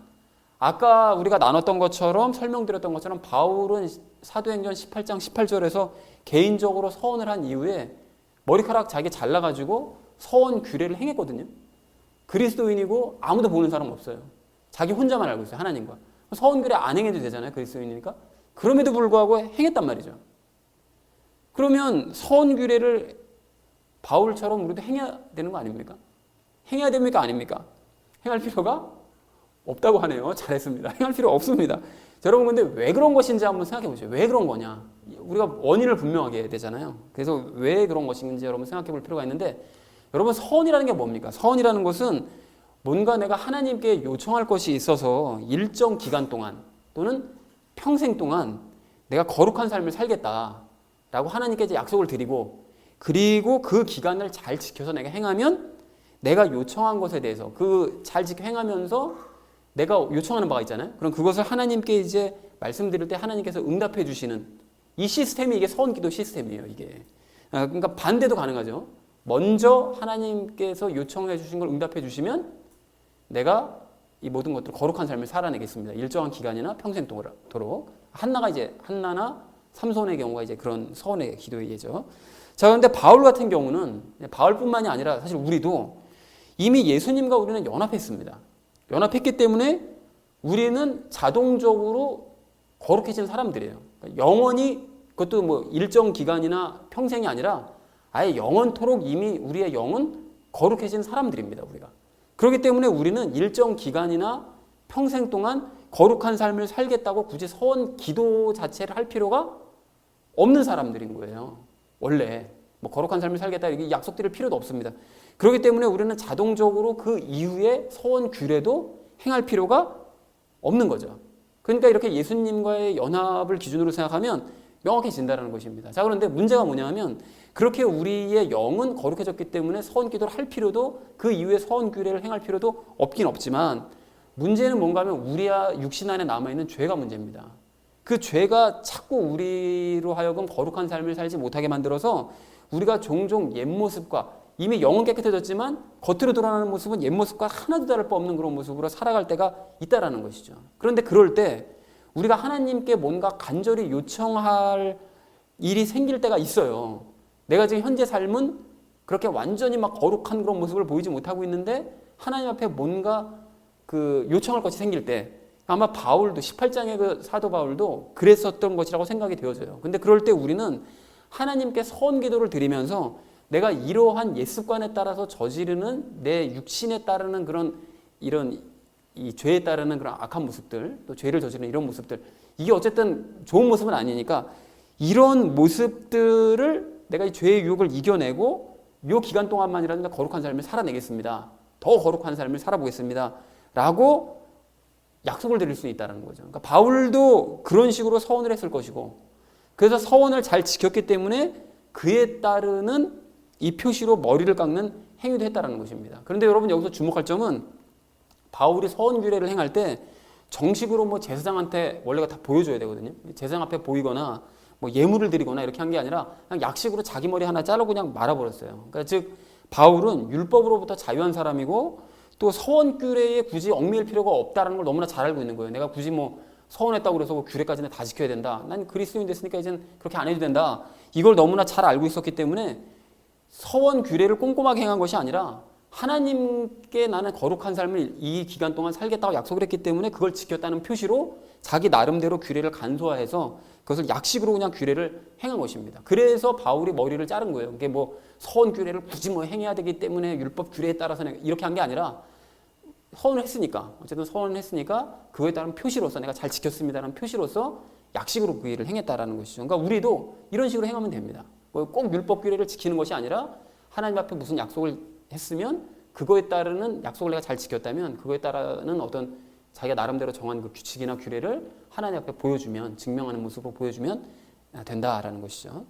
아까 우리가 나눴던 것처럼 설명드렸던 것처럼 바울은 사도행전 18장 18절에서 개인적으로 서원을 한 이후에 머리카락 자기 잘라가지고 서원 규례를 행했거든요. 그리스도인이고 아무도 보는 사람 없어요. 자기 혼자만 알고 있어요. 하나님과. 서원 규례 안 행해도 되잖아요. 그리스도인이니까. 그럼에도 불구하고 행했단 말이죠. 그러면 서원 규례를 바울처럼 우리도 행해야 되는 거 아닙니까? 행해야 됩니까? 아닙니까? 행할 필요가 없다고 하네요. 잘했습니다. 행할 필요 없습니다. 여러분 근데 왜 그런 것인지 한번 생각해 보세요. 왜 그런 거냐? 우리가 원인을 분명하게 해야 되잖아요. 그래서 왜 그런 것인지 여러분 생각해 볼 필요가 있는데 여러분 서원이라는 게 뭡니까? 서원이라는 것은 뭔가 내가 하나님께 요청할 것이 있어서 일정 기간 동안 또는 평생 동안 내가 거룩한 삶을 살겠다라고 하나님께 이제 약속을 드리고 그리고 그 기간을 잘 지켜서 내가 행하면 내가 요청한 것에 대해서 그 잘 지켜 행하면서 내가 요청하는 바가 있잖아요. 그럼 그것을 하나님께 이제 말씀드릴 때 하나님께서 응답해 주시는 이 시스템이 이게 서원기도 시스템이에요. 이게 그러니까 반대도 가능하죠. 먼저 하나님께서 요청해 주신 걸 응답해 주시면 내가 이 모든 것들 거룩한 삶을 살아내겠습니다. 일정한 기간이나 평생도록 한나나 삼손의 경우가 이제 그런 서원의 기도의 예죠. 자, 그런데 바울 같은 경우는 바울뿐만이 아니라 사실 우리도 이미 예수님과 우리는 연합했습니다. 연합했기 때문에 우리는 자동적으로 거룩해진 사람들이에요. 영원히 그것도 뭐 일정 기간이나 평생이 아니라 아예 영원토록 이미 우리의 영은 거룩해진 사람들입니다. 우리가. 그렇기 때문에 우리는 일정 기간이나 평생 동안 거룩한 삶을 살겠다고 굳이 서원 기도 자체를 할 필요가 없는 사람들인 거예요. 원래 뭐 거룩한 삶을 살겠다 이렇게 약속드릴 필요도 없습니다. 그렇기 때문에 우리는 자동적으로 그 이후에 서원 규례도 행할 필요가 없는 거죠. 그러니까 이렇게 예수님과의 연합을 기준으로 생각하면 명확해진다는 것입니다. 자, 그런데 문제가 뭐냐면 그렇게 우리의 영은 거룩해졌기 때문에 서원 기도를 할 필요도 그 이후에 서원 규례를 행할 필요도 없긴 없지만 문제는 뭔가 하면 우리 육신 안에 남아있는 죄가 문제입니다. 그 죄가 자꾸 우리로 하여금 거룩한 삶을 살지 못하게 만들어서 우리가 종종 옛 모습과 이미 영은 깨끗해졌지만 겉으로 드러나는 모습은 옛 모습과 하나도 다를 바 없는 그런 모습으로 살아갈 때가 있다라는 것이죠. 그런데 그럴 때 우리가 하나님께 뭔가 간절히 요청할 일이 생길 때가 있어요. 내가 지금 현재 삶은 그렇게 완전히 막 거룩한 그런 모습을 보이지 못하고 있는데 하나님 앞에 뭔가 그 요청할 것이 생길 때 아마 바울도 18장의 그 사도 바울도 그랬었던 것이라고 생각이 되어져요. 근데 그럴 때 우리는 하나님께 서원 기도를 드리면서 내가 이러한 옛 습관에 따라서 저지르는 내 육신에 따르는 그런 이런 이 죄에 따르는 그런 악한 모습들 또 죄를 저지르는 이런 모습들 이게 어쨌든 좋은 모습은 아니니까 이런 모습들을 내가 이 죄의 유혹을 이겨내고 이 기간 동안만이라도 거룩한 삶을 살아내겠습니다. 더 거룩한 삶을 살아보겠습니다. 라고 약속을 드릴 수 있다는 거죠. 그러니까 바울도 그런 식으로 서원을 했을 것이고 그래서 서원을 잘 지켰기 때문에 그에 따르는 이 표시로 머리를 깎는 행위도 했다는 것입니다. 그런데 여러분 여기서 주목할 점은 바울이 서원 규례를 행할 때 정식으로 뭐 제사장한테 원래가 다 보여줘야 되거든요. 제사장 앞에 보이거나 뭐 예물을 드리거나 이렇게 한 게 아니라 그냥 약식으로 자기 머리 하나 자르고 그냥 말아버렸어요. 그러니까 즉 바울은 율법으로부터 자유한 사람이고 또 서원 규례에 굳이 얽매일 필요가 없다는 걸 너무나 잘 알고 있는 거예요. 내가 굳이 뭐 서원했다고 그래서 그 규례까지는 다 지켜야 된다. 난 그리스도인 됐으니까 이젠 그렇게 안 해도 된다. 이걸 너무나 잘 알고 있었기 때문에 서원 규례를 꼼꼼하게 행한 것이 아니라 하나님께 나는 거룩한 삶을 이 기간 동안 살겠다고 약속을 했기 때문에 그걸 지켰다는 표시로 자기 나름대로 규례를 간소화해서 그것을 약식으로 그냥 규례를 행한 것입니다. 그래서 바울이 머리를 자른 거예요. 이게 뭐 서원 규례를 굳이 뭐 행해야 되기 때문에 율법 규례에 따라서 이렇게 한 게 아니라 서원을 했으니까, 어쨌든 서원을 했으니까 그거에 따른 표시로서 내가 잘 지켰습니다라는 표시로서 약식으로 그 일을 행했다라는 것이죠. 그러니까 우리도 이런 식으로 행하면 됩니다. 꼭 율법 규례를 지키는 것이 아니라 하나님 앞에 무슨 약속을 했으면 그거에 따르는 약속을 내가 잘 지켰다면 그거에 따르는 어떤 자기가 나름대로 정한 그 규칙이나 규례를 하나님 앞에 보여주면, 증명하는 모습으로 보여주면 된다라는 것이죠.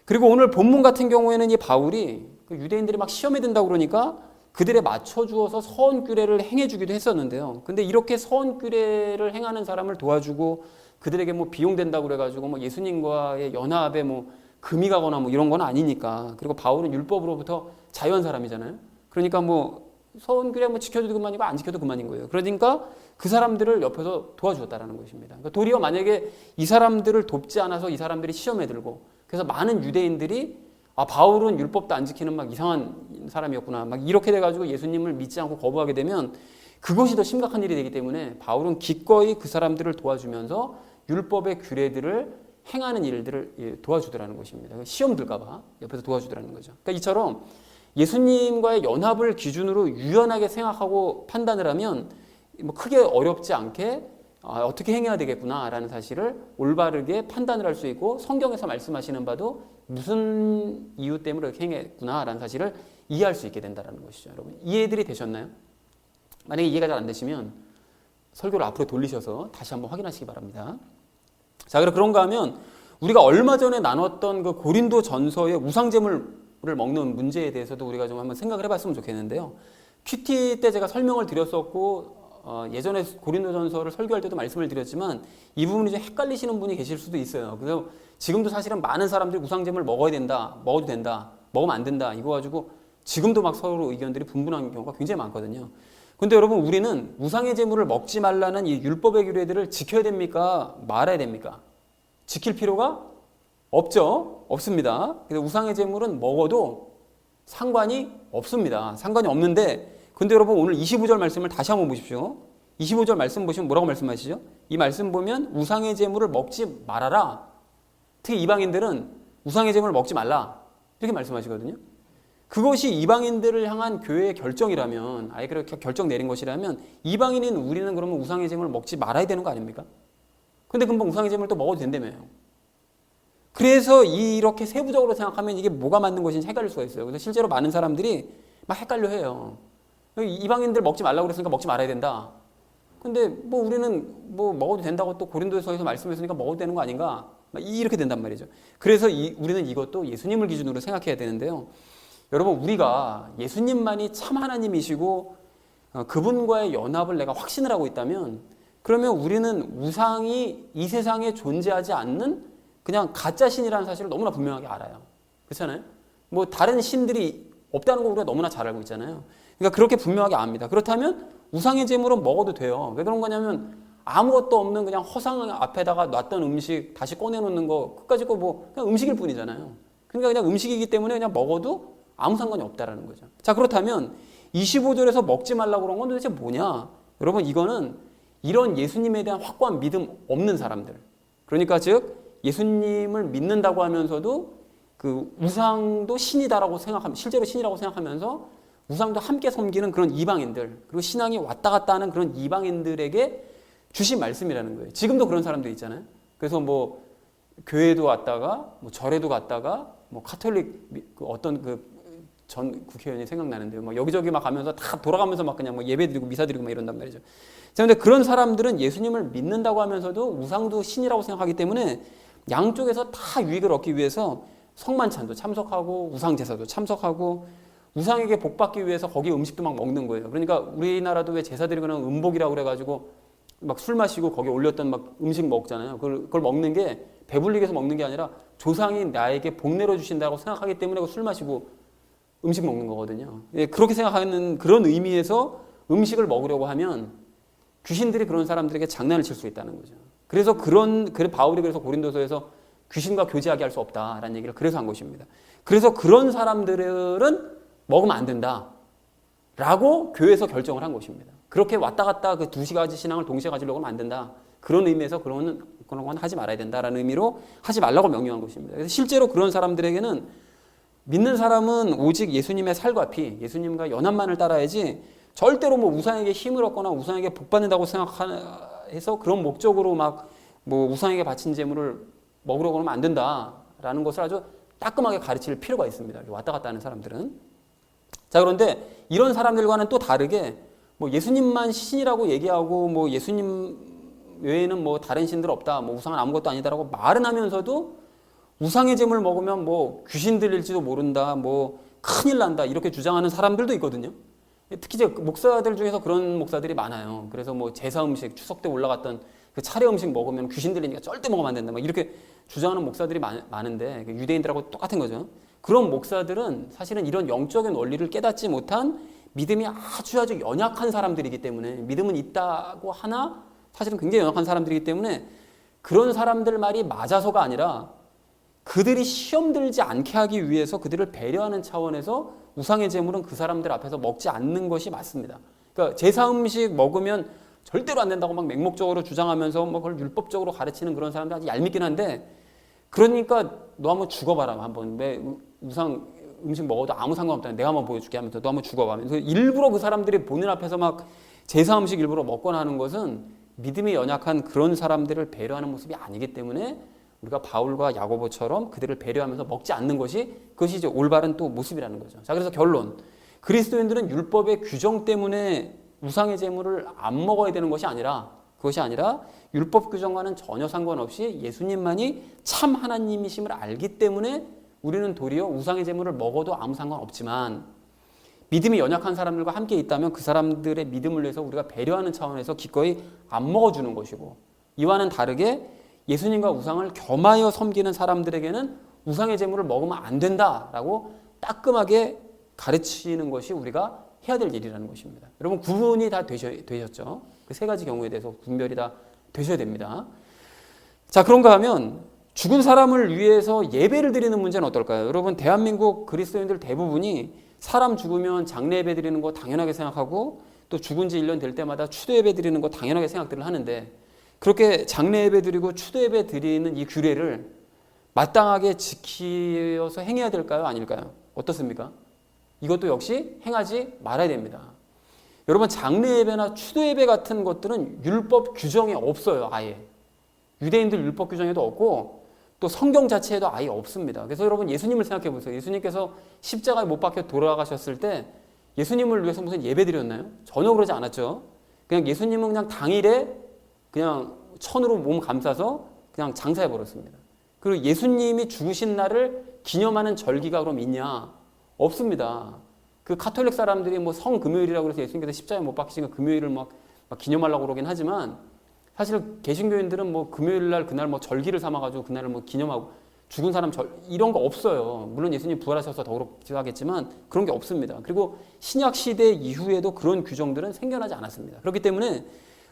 그리고 오늘 본문 같은 경우에는 이 바울이 유대인들이 막 시험에 든다고 그러니까 그들에 맞춰주어서 서원 규례를 행해주기도 했었는데요. 근데 이렇게 서원 규례를 행하는 사람을 도와주고 그들에게 뭐 비용 된다고 그래가지고 뭐 예수님과의 연합에 뭐 금이 가거나 뭐 이런 건 아니니까. 그리고 바울은 율법으로부터 자유한 사람이잖아요. 그러니까 뭐 서원 규례 뭐 지켜도 그만이고 안 지켜도 그만인 거예요. 그러니까 그 사람들을 옆에서 도와주었다라는 것입니다. 그러니까 도리어 만약에 이 사람들을 돕지 않아서 이 사람들이 시험에 들고 그래서 많은 유대인들이 바울은 율법도 안 지키는 막 이상한 사람이었구나 막 이렇게 돼가지고 예수님을 믿지 않고 거부하게 되면 그것이 더 심각한 일이 되기 때문에 바울은 기꺼이 그 사람들을 도와주면서 율법의 규례들을 행하는 일들을 도와주더라는 것입니다. 시험 들까봐 옆에서 도와주더라는 거죠. 그러니까 이처럼 예수님과의 연합을 기준으로 유연하게 생각하고 판단을 하면 뭐 크게 어렵지 않게 어떻게 행해야 되겠구나라는 사실을 올바르게 판단을 할 수 있고 성경에서 말씀하시는 바도 무슨 이유 때문에 이렇게 행했구나라는 사실을 이해할 수 있게 된다는 것이죠. 여러분 이해들이 되셨나요? 만약에 이해가 잘 안 되시면 설교를 앞으로 돌리셔서 다시 한번 확인하시기 바랍니다. 자, 그런가 하면 우리가 얼마 전에 나눴던 그 고린도 전서의 우상제물을 먹는 문제에 대해서도 우리가 좀 한번 생각을 해봤으면 좋겠는데요. 큐티 때 제가 설명을 드렸었고 예전에 고린도 전서를 설교할 때도 말씀을 드렸지만 이 부분이 좀 헷갈리시는 분이 계실 수도 있어요. 그래서 지금도 사실은 많은 사람들이 우상제물 먹어야 된다, 먹어도 된다, 먹으면 안 된다 이거 가지고 지금도 막 서로 의견들이 분분한 경우가 굉장히 많거든요. 근데 여러분 우리는 우상의 제물을 먹지 말라는 이 율법의 규례들을 지켜야 됩니까? 말아야 됩니까? 지킬 필요가 없죠. 없습니다. 그래서 우상의 제물은 먹어도 상관이 없습니다. 상관이 없는데 근데 여러분 오늘 25절 말씀을 다시 한번 보십시오. 25절 말씀 보시면 뭐라고 말씀하시죠? 이 말씀 보면 우상의 제물을 먹지 말아라. 특히 이방인들은 우상의 제물을 먹지 말라. 이렇게 말씀하시거든요. 그것이 이방인들을 향한 교회의 결정이라면 아예 그렇게 결정 내린 것이라면 이방인인 우리는 그러면 우상의 제물을 먹지 말아야 되는 거 아닙니까? 근데 금방 우상의 제물을 또 먹어도 된다며요. 그래서 이렇게 세부적으로 생각하면 이게 뭐가 맞는 것인지 헷갈릴 수가 있어요. 그래서 실제로 많은 사람들이 막 헷갈려 해요. 이방인들 먹지 말라고 그랬으니까 먹지 말아야 된다. 근데 뭐 우리는 뭐 먹어도 된다고 또 고린도서에서 말씀했으니까 먹어도 되는 거 아닌가? 이렇게 된단 말이죠. 그래서 우리는 이것도 예수님을 기준으로 생각해야 되는데요. 여러분 우리가 예수님만이 참 하나님이시고 그분과의 연합을 내가 확신을 하고 있다면 그러면 우리는 우상이 이 세상에 존재하지 않는 그냥 가짜 신이라는 사실을 너무나 분명하게 알아요. 그렇잖아요? 뭐 다른 신들이 없다는 거 우리가 너무나 잘 알고 있잖아요. 그러니까 그렇게 분명하게 압니다. 그렇다면 우상의 제물은 먹어도 돼요. 왜 그런 거냐면 아무것도 없는 그냥 허상 앞에다가 놨던 음식 다시 꺼내놓는 거 끝까지 거 뭐 그냥 음식일 뿐이잖아요. 그러니까 그냥 음식이기 때문에 그냥 먹어도 아무 상관이 없다라는 거죠. 자, 그렇다면 25절에서 먹지 말라고 그런 건 도대체 뭐냐? 여러분 이거는 이런 예수님에 대한 확고한 믿음 없는 사람들. 그러니까 즉 예수님을 믿는다고 하면서도 그 우상도 신이다라고 생각하면 실제로 신이라고 생각하면서 우상도 함께 섬기는 그런 이방인들 그리고 신앙이 왔다 갔다 하는 그런 이방인들에게 주신 말씀이라는 거예요. 지금도 그런 사람들 있잖아요. 그래서 뭐 교회도 왔다가 뭐 절에도 갔다가 뭐 카톨릭 어떤 그 전 국회의원이 생각나는데요. 막 여기저기 막 가면서 다 돌아가면서 막 그냥 뭐 예배 드리고 미사 드리고 막 이런단 말이죠. 자, 근데 그런 사람들은 예수님을 믿는다고 하면서도 우상도 신이라고 생각하기 때문에 양쪽에서 다 유익을 얻기 위해서 성만찬도 참석하고 우상제사도 참석하고 우상에게 복받기 위해서 거기 음식도 막 먹는 거예요. 그러니까 우리나라도 왜 제사 드리거나 음복이라고 그래가지고 막 술 마시고 거기에 올렸던 막 음식 먹잖아요. 그걸 먹는 게 배불리게 해서 먹는 게 아니라 조상이 나에게 복 내려주신다고 생각하기 때문에 술 마시고 음식 먹는 거거든요. 그렇게 생각하는 그런 의미에서 음식을 먹으려고 하면 귀신들이 그런 사람들에게 장난을 칠 수 있다는 거죠. 그래서 바울이 그래서 고린도서에서 귀신과 교제하게 할 수 없다라는 얘기를 그래서 한 것입니다. 그래서 그런 사람들은 먹으면 안 된다라고 교회에서 결정을 한 것입니다. 그렇게 왔다 갔다 그 두 가지 신앙을 동시에 가지려고 하면 안 된다. 그런 의미에서 그런 건 하지 말아야 된다라는 의미로 하지 말라고 명령한 것입니다. 그래서 실제로 그런 사람들에게는 믿는 사람은 오직 예수님의 살과 피, 예수님과 연합만을 따라야지 절대로 뭐 우상에게 힘을 얻거나 우상에게 복 받는다고 생각해서 그런 목적으로 막 뭐 우상에게 바친 제물을 먹으려고 하면 안 된다라는 것을 아주 따끔하게 가르칠 필요가 있습니다. 왔다 갔다 하는 사람들은. 자, 그런데 이런 사람들과는 또 다르게 뭐 예수님만 신이라고 얘기하고 뭐 예수님 외에는 뭐 다른 신들 없다, 뭐 우상은 아무것도 아니다라고 말은 하면서도 우상의 제물 먹으면 뭐 귀신 들릴지도 모른다, 뭐 큰일 난다 이렇게 주장하는 사람들도 있거든요. 특히 이제 목사들 중에서 그런 목사들이 많아요. 그래서 뭐 제사 음식, 추석 때 올라갔던 그 차례 음식 먹으면 귀신 들리니까 절대 먹으면 안 된다, 막 이렇게 주장하는 목사들이 많은데 유대인들하고 똑같은 거죠. 그런 목사들은 사실은 이런 영적인 원리를 깨닫지 못한 믿음이 아주 연약한 사람들이기 때문에, 믿음은 있다고 하나 사실은 굉장히 연약한 사람들이기 때문에 그런 사람들 말이 맞아서가 아니라 그들이 시험 들지 않게 하기 위해서 그들을 배려하는 차원에서 우상의 제물은 그 사람들 앞에서 먹지 않는 것이 맞습니다. 그러니까 제사 음식 먹으면 절대로 안 된다고 막 맹목적으로 주장하면서 뭐 그걸 율법적으로 가르치는 그런 사람들 아주 얄밉긴 한데, 그러니까 너 한번 죽어봐라, 한번 왜 우상 음식 먹어도 아무 상관없다, 내가 한번 보여줄게 하면서 너 한번 죽어봐. 그래서 일부러 그 사람들이 보는 앞에서 막 제사 음식 일부러 먹거나 하는 것은 믿음이 연약한 그런 사람들을 배려하는 모습이 아니기 때문에 우리가 바울과 야고보처럼 그들을 배려하면서 먹지 않는 그것이 이제 올바른 또 모습이라는 거죠. 자, 그래서 결론. 그리스도인들은 율법의 규정 때문에 우상의 제물을 안 먹어야 되는 것이 아니라, 그것이 아니라 율법 규정과는 전혀 상관없이 예수님만이 참 하나님이심을 알기 때문에 우리는 도리어 우상의 제물을 먹어도 아무 상관없지만, 믿음이 연약한 사람들과 함께 있다면 그 사람들의 믿음을 위해서 우리가 배려하는 차원에서 기꺼이 안 먹어주는 것이고, 이와는 다르게 예수님과 우상을 겸하여 섬기는 사람들에게는 우상의 제물을 먹으면 안 된다라고 따끔하게 가르치는 것이 우리가 해야 될 일이라는 것입니다. 여러분, 구분이 다 되셨죠? 그 세 가지 경우에 대해서 분별이 다 되셔야 됩니다. 자, 그런가 하면 죽은 사람을 위해서 예배를 드리는 문제는 어떨까요? 여러분, 대한민국 그리스도인들 대부분이 사람 죽으면 장례 예배 드리는 거 당연하게 생각하고, 또 죽은 지 1년 될 때마다 추도 예배 드리는 거 당연하게 생각들을 하는데, 그렇게 장례 예배 드리고 추도 예배 드리는 이 규례를 마땅하게 지키어서 행해야 될까요? 아닐까요? 어떻습니까? 이것도 역시 행하지 말아야 됩니다. 여러분, 장례 예배나 추도 예배 같은 것들은 율법 규정에 없어요. 아예 유대인들 율법 규정에도 없고 또 성경 자체에도 아예 없습니다. 그래서 여러분, 예수님을 생각해 보세요. 예수님께서 십자가에 못 박혀 돌아가셨을 때 예수님을 위해서 무슨 예배 드렸나요? 전혀 그러지 않았죠. 그냥 예수님은 그냥 당일에 그냥 천으로 몸 감싸서 그냥 장사해 버렸습니다. 그리고 예수님이 죽으신 날을 기념하는 절기가 그럼 있냐? 없습니다. 그 가톨릭 사람들이 뭐 성금요일이라고 해서 예수님께서 십자가에 못 박히신 금요일을 막 기념하려고 그러긴 하지만, 사실 개신교인들은 뭐 금요일 날 그날 뭐 절기를 삼아가지고 그날을 뭐 기념하고 죽은 사람 이런 거 없어요. 물론 예수님 부활하셔서 더욱기도 하겠지만 그런 게 없습니다. 그리고 신약 시대 이후에도 그런 규정들은 생겨나지 않았습니다. 그렇기 때문에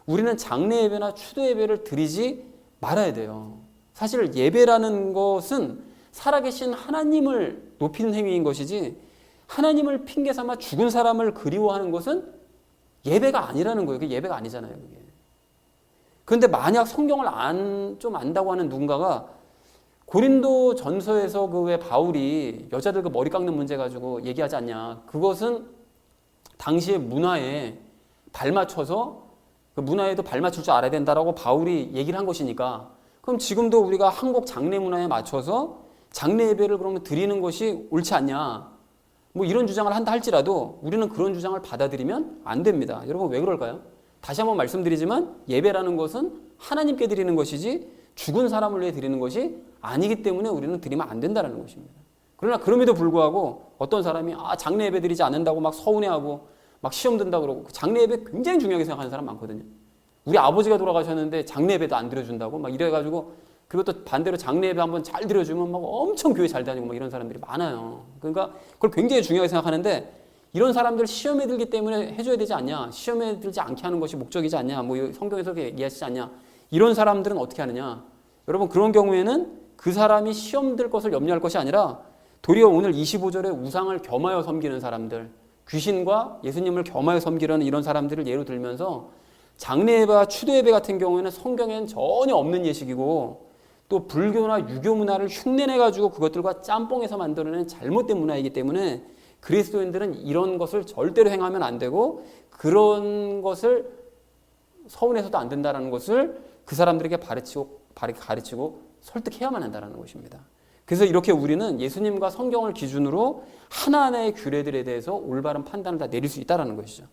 우리는 장례 예배나 추도 예배를 드리지 말아야 돼요. 사실 예배라는 것은 살아계신 하나님을 높이는 행위인 것이지, 하나님을 핑계 삼아 죽은 사람을 그리워하는 것은 예배가 아니라는 거예요. 그게 예배가 아니잖아요, 그게. 그런데 만약 성경을 좀 안다고 하는 누군가가 고린도 전서에서 그 왜 바울이 여자들 그 머리 깎는 문제 가지고 얘기하지 않냐, 그것은 당시의 문화에 발맞춰서 그 문화에도 발맞출 줄 알아야 된다라고 바울이 얘기를 한 것이니까, 그럼 지금도 우리가 한국 장례 문화에 맞춰서 장례 예배를 그러면 드리는 것이 옳지 않냐, 뭐 이런 주장을 한다 할지라도 우리는 그런 주장을 받아들이면 안 됩니다. 여러분, 왜 그럴까요? 다시 한번 말씀드리지만 예배라는 것은 하나님께 드리는 것이지 죽은 사람을 위해 드리는 것이 아니기 때문에 우리는 드리면 안 된다는 것입니다. 그러나 그럼에도 불구하고 어떤 사람이 장례 예배 드리지 않는다고 막 서운해하고 막 시험 든다 그러고, 장례 예배 굉장히 중요하게 생각하는 사람 많거든요. 우리 아버지가 돌아가셨는데 장례 예배도 안 드려준다고 막 이래가지고, 그리고 또 반대로 장례 예배 한번 잘 드려주면 막 엄청 교회 잘 다니고 막 이런 사람들이 많아요. 그러니까 그걸 굉장히 중요하게 생각하는데, 이런 사람들 시험에 들기 때문에 해줘야 되지 않냐, 시험에 들지 않게 하는 것이 목적이지 않냐, 뭐 성경에서 그렇게 얘기하시지 않냐, 이런 사람들은 어떻게 하느냐. 여러분, 그런 경우에는 그 사람이 시험 들 것을 염려할 것이 아니라 도리어 오늘 25절에 우상을 겸하여 섬기는 사람들, 귀신과 예수님을 겸하여 섬기려는 이런 사람들을 예로 들면서 장례예배와 추도예배 같은 경우에는 성경에는 전혀 없는 예식이고 또 불교나 유교 문화를 흉내내가지고 그것들과 짬뽕해서 만들어낸 잘못된 문화이기 때문에 그리스도인들은 이런 것을 절대로 행하면 안 되고 그런 것을 서운해서도 안 된다는 것을 그 사람들에게 가르치고 설득해야만 한다는 것입니다. 그래서 이렇게 우리는 예수님과 성경을 기준으로 하나하나의 규례들에 대해서 올바른 판단을 다 내릴 수 있다는 것이죠.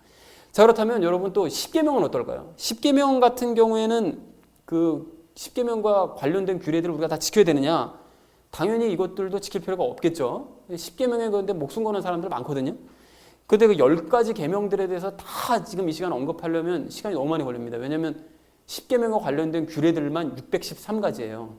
자, 그렇다면 여러분 또 십계명은 어떨까요? 십계명 같은 경우에는 그 십계명과 관련된 규례들을 우리가 다 지켜야 되느냐? 당연히 이것들도 지킬 필요가 없겠죠. 십계명에 그런데 목숨 거는 사람들 많거든요. 그런데 그 10가지 계명들에 대해서 다 지금 이 시간 언급하려면 시간이 너무 많이 걸립니다. 왜냐하면 십계명과 관련된 규례들만 613가지예요.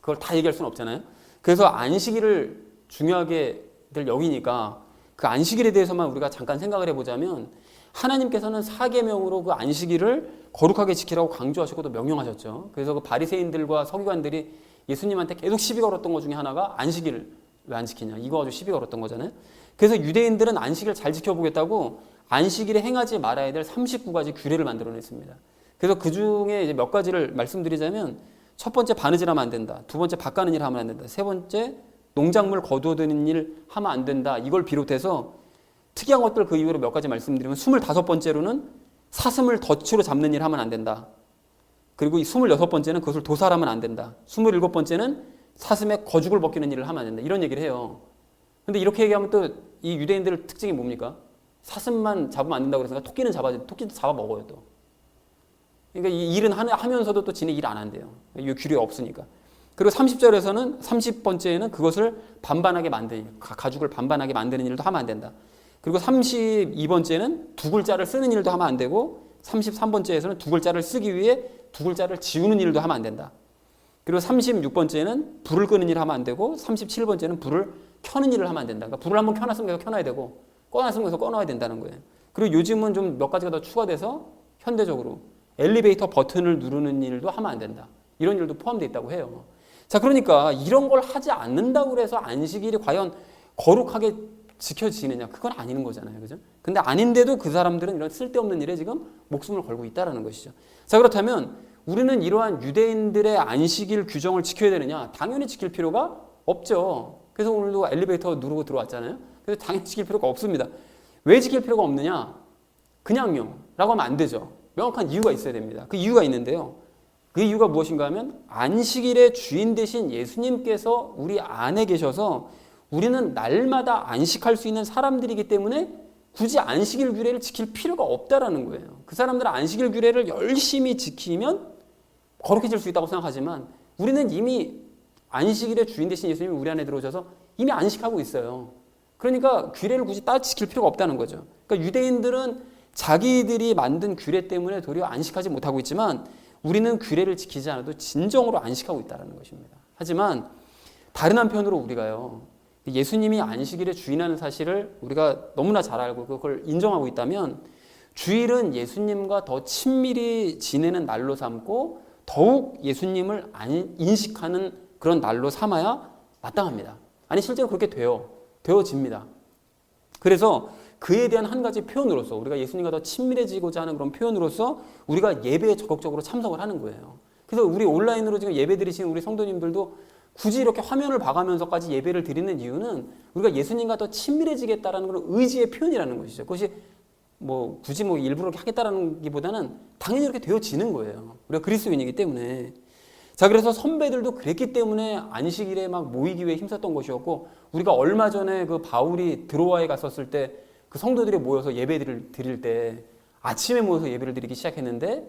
그걸 다 얘기할 수는 없잖아요. 그래서 안식일을 중요하게 여기니까 그 안식일에 대해서만 우리가 잠깐 생각을 해보자면 하나님께서는 사계명으로 그 안식일을 거룩하게 지키라고 강조하시고 또 명령하셨죠. 그래서 그 바리새인들과 서기관들이 예수님한테 계속 시비 걸었던 것 중에 하나가 안식일을 왜 안 지키냐 이거 가지고 시비 걸었던 거잖아요. 그래서 유대인들은 안식일을 잘 지켜보겠다고 안식일에 행하지 말아야 될 39가지 규례를 만들어냈습니다. 그래서 그 중에 이제 몇 가지를 말씀드리자면 첫 번째 바느질하면 안 된다. 두 번째 밭 가는 일 하면 안 된다. 세 번째 농작물 거두어드는 일 하면 안 된다. 이걸 비롯해서 특이한 것들 그 이후로 몇 가지 말씀드리면 25번째로는 사슴을 덫으로 잡는 일 하면 안 된다. 그리고 26번째는 그것을 도살하면 안 된다. 27번째는 사슴의 거죽을 벗기는 일을 하면 안 된다. 이런 얘기를 해요. 근데 이렇게 얘기하면 또 이 유대인들의 특징이 뭡니까? 사슴만 잡으면 안 된다고 그랬으니까 토끼도 잡아 먹어요 또. 그러니까 이 일은 하면서도 또 지네 일 안 한대요. 이 규례가 없으니까. 그리고 30번째에는 그것을 반반하게 만드는 일, 가죽을 반반하게 만드는 일도 하면 안 된다. 그리고 32번째는 두 글자를 쓰는 일도 하면 안 되고 33번째에서는 두 글자를 쓰기 위해 두 글자를 지우는 일도 하면 안 된다. 그리고 36번째는 불을 끄는 일을 하면 안 되고 37번째는 불을 켜는 일을 하면 안 된다. 그러니까 불을 한번 켜놨으면 계속 켜놔야 되고 꺼놨으면 계속 꺼놔야 된다는 거예요. 그리고 요즘은 좀 몇 가지가 더 추가돼서 현대적으로 엘리베이터 버튼을 누르는 일도 하면 안 된다. 이런 일도 포함되어 있다고 해요. 자, 그러니까 이런 걸 하지 않는다고 해서 안식일이 과연 거룩하게 지켜지느냐? 그건 아닌 거잖아요. 그죠? 근데 아닌데도 그 사람들은 이런 쓸데없는 일에 지금 목숨을 걸고 있다는 것이죠. 자, 그렇다면 우리는 이러한 유대인들의 안식일 규정을 지켜야 되느냐? 당연히 지킬 필요가 없죠. 그래서 오늘도 엘리베이터 누르고 들어왔잖아요. 그래서 당연히 지킬 필요가 없습니다. 왜 지킬 필요가 없느냐? 그냥요. 라고 하면 안 되죠. 명확한 이유가 있어야 됩니다. 그 이유가 있는데요. 그 이유가 무엇인가 하면 안식일의 주인 되신 예수님께서 우리 안에 계셔서 우리는 날마다 안식할 수 있는 사람들이기 때문에 굳이 안식일 규례를 지킬 필요가 없다라는 거예요. 그 사람들은 안식일 규례를 열심히 지키면 거룩해질 수 있다고 생각하지만 우리는 이미 안식일의 주인 되신 예수님이 우리 안에 들어오셔서 이미 안식하고 있어요. 그러니까 규례를 굳이 따로 지킬 필요가 없다는 거죠. 그러니까 유대인들은 자기들이 만든 규례 때문에 도리어 안식하지 못하고 있지만 우리는 규례를 지키지 않아도 진정으로 안식하고 있다는 것입니다. 하지만 다른 한편으로 우리가요. 예수님이 안식일의 주인하는 사실을 우리가 너무나 잘 알고 그걸 인정하고 있다면 주일은 예수님과 더 친밀히 지내는 날로 삼고 더욱 예수님을 인식하는 그런 날로 삼아야 마땅합니다. 아니 실제로 그렇게 되어집니다. 그래서 그에 대한 한 가지 표현으로서 우리가 예수님과 더 친밀해지고자 하는 그런 표현으로서 우리가 예배에 적극적으로 참석을 하는 거예요. 그래서 우리 온라인으로 지금 예배 드리시는 우리 성도님들도 굳이 이렇게 화면을 봐가면서까지 예배를 드리는 이유는 우리가 예수님과 더 친밀해지겠다라는 그런 의지의 표현이라는 것이죠. 그것이 굳이 일부러 하겠다라는 기보다는 당연히 이렇게 되어지는 거예요. 우리가 그리스도인이기 때문에. 자, 그래서 선배들도 그랬기 때문에 안식일에 막 모이기 위해 힘썼던 것이었고 우리가 얼마 전에 그 바울이 드로아에 갔었을 때 그 성도들이 모여서 예배를 드릴 때 아침에 모여서 예배를 드리기 시작했는데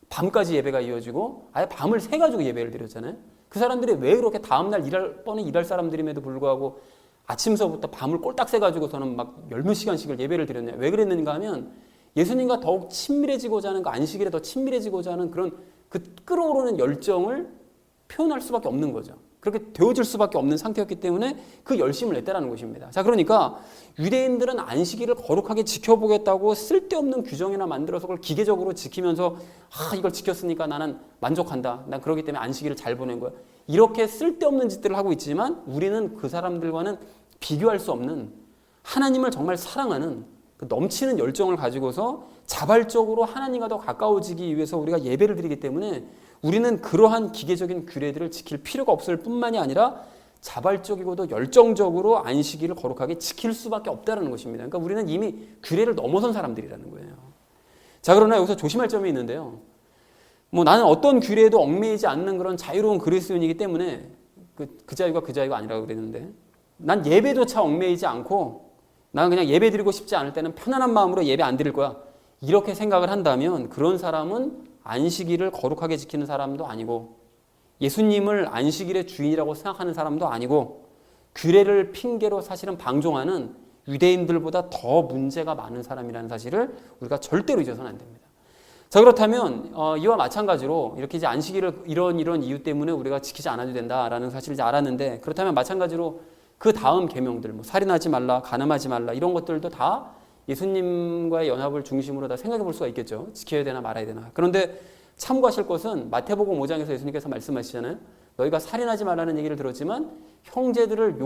밤까지 예배가 이어지고 아예 밤을 새가지고 예배를 드렸잖아요. 그 사람들이 왜 그렇게 다음날 일할 사람들임에도 불구하고 아침서부터 밤을 꼴딱 새가지고서는 막 열몇 시간씩을 예배를 드렸냐. 왜 그랬는가 하면 예수님과 더욱 친밀해지고자 하는 그 안식일에 더 친밀해지고자 하는 그런 그 끓어오르는 열정을 표현할 수밖에 없는 거죠. 그렇게 되어질 수밖에 없는 상태였기 때문에 그 열심을 냈다라는 것입니다. 자, 그러니까 유대인들은 안식일을 거룩하게 지켜보겠다고 쓸데없는 규정이나 만들어서 그걸 기계적으로 지키면서 이걸 지켰으니까 나는 만족한다. 난 그렇기 때문에 안식일을 잘 보낸 거야. 이렇게 쓸데없는 짓들을 하고 있지만 우리는 그 사람들과는 비교할 수 없는 하나님을 정말 사랑하는 그 넘치는 열정을 가지고서 자발적으로 하나님과 더 가까워지기 위해서 우리가 예배를 드리기 때문에 우리는 그러한 기계적인 규례들을 지킬 필요가 없을 뿐만이 아니라 자발적이고도 열정적으로 안식일을 거룩하게 지킬 수밖에 없다는 것입니다. 그러니까 우리는 이미 규례를 넘어선 사람들이라는 거예요. 자, 그러나 여기서 조심할 점이 있는데요. 나는 어떤 규례에도 얽매이지 않는 그런 자유로운 그리스도인이기 때문에 그 자유가 아니라고 그랬는데, 난 예배조차 얽매이지 않고 나는 그냥 예배 드리고 싶지 않을 때는 편안한 마음으로 예배 안 드릴 거야. 이렇게 생각을 한다면 그런 사람은 안식일을 거룩하게 지키는 사람도 아니고 예수님을 안식일의 주인이라고 생각하는 사람도 아니고 규례를 핑계로 사실은 방종하는 유대인들보다 더 문제가 많은 사람이라는 사실을 우리가 절대로 잊어서는 안 됩니다. 자, 그렇다면 이와 마찬가지로 이렇게 이제 안식일을 이런 이유 때문에 우리가 지키지 않아도 된다라는 사실을 이제 알았는데, 그렇다면 마찬가지로 그 다음 계명들, 살인하지 말라, 간음하지 말라, 이런 것들도 다 예수님과의 연합을 중심으로 다 생각해 볼 수가 있겠죠. 지켜야 되나 말아야 되나. 그런데 참고하실 것은 마태복음 5장에서 예수님께서 말씀하시잖아요. 너희가 살인하지 말라는 얘기를 들었지만 형제들을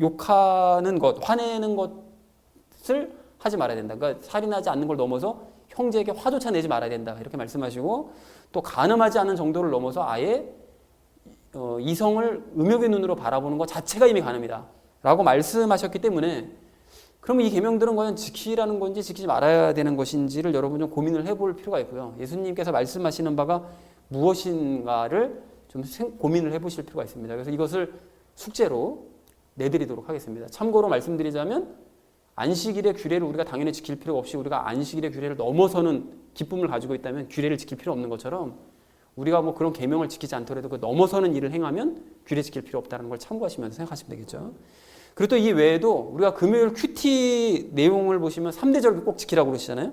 욕하는 것, 화내는 것을 하지 말아야 된다. 그러니까 살인하지 않는 걸 넘어서 형제에게 화조차 내지 말아야 된다. 이렇게 말씀하시고, 또 간음하지 않는 정도를 넘어서 아예 이성을 음욕의 눈으로 바라보는 것 자체가 이미 간음이다 라고 말씀하셨기 때문에, 그러면 이 계명들은 과연 지키라는 건지 지키지 말아야 되는 것인지를 여러분 좀 고민을 해볼 필요가 있고요. 예수님께서 말씀하시는 바가 무엇인가를 좀 고민을 해보실 필요가 있습니다. 그래서 이것을 숙제로 내드리도록 하겠습니다. 참고로 말씀드리자면 안식일의 규례를 우리가 당연히 지킬 필요가 없이 우리가 안식일의 규례를 넘어서는 기쁨을 가지고 있다면 규례를 지킬 필요 없는 것처럼, 우리가 그런 계명을 지키지 않더라도 그 넘어서는 일을 행하면 규례 지킬 필요 없다는 걸 참고하시면서 생각하시면 되겠죠. 그리고 또 이 외에도 우리가 금요일 큐티 내용을 보시면 3대절 꼭 지키라고 그러시잖아요.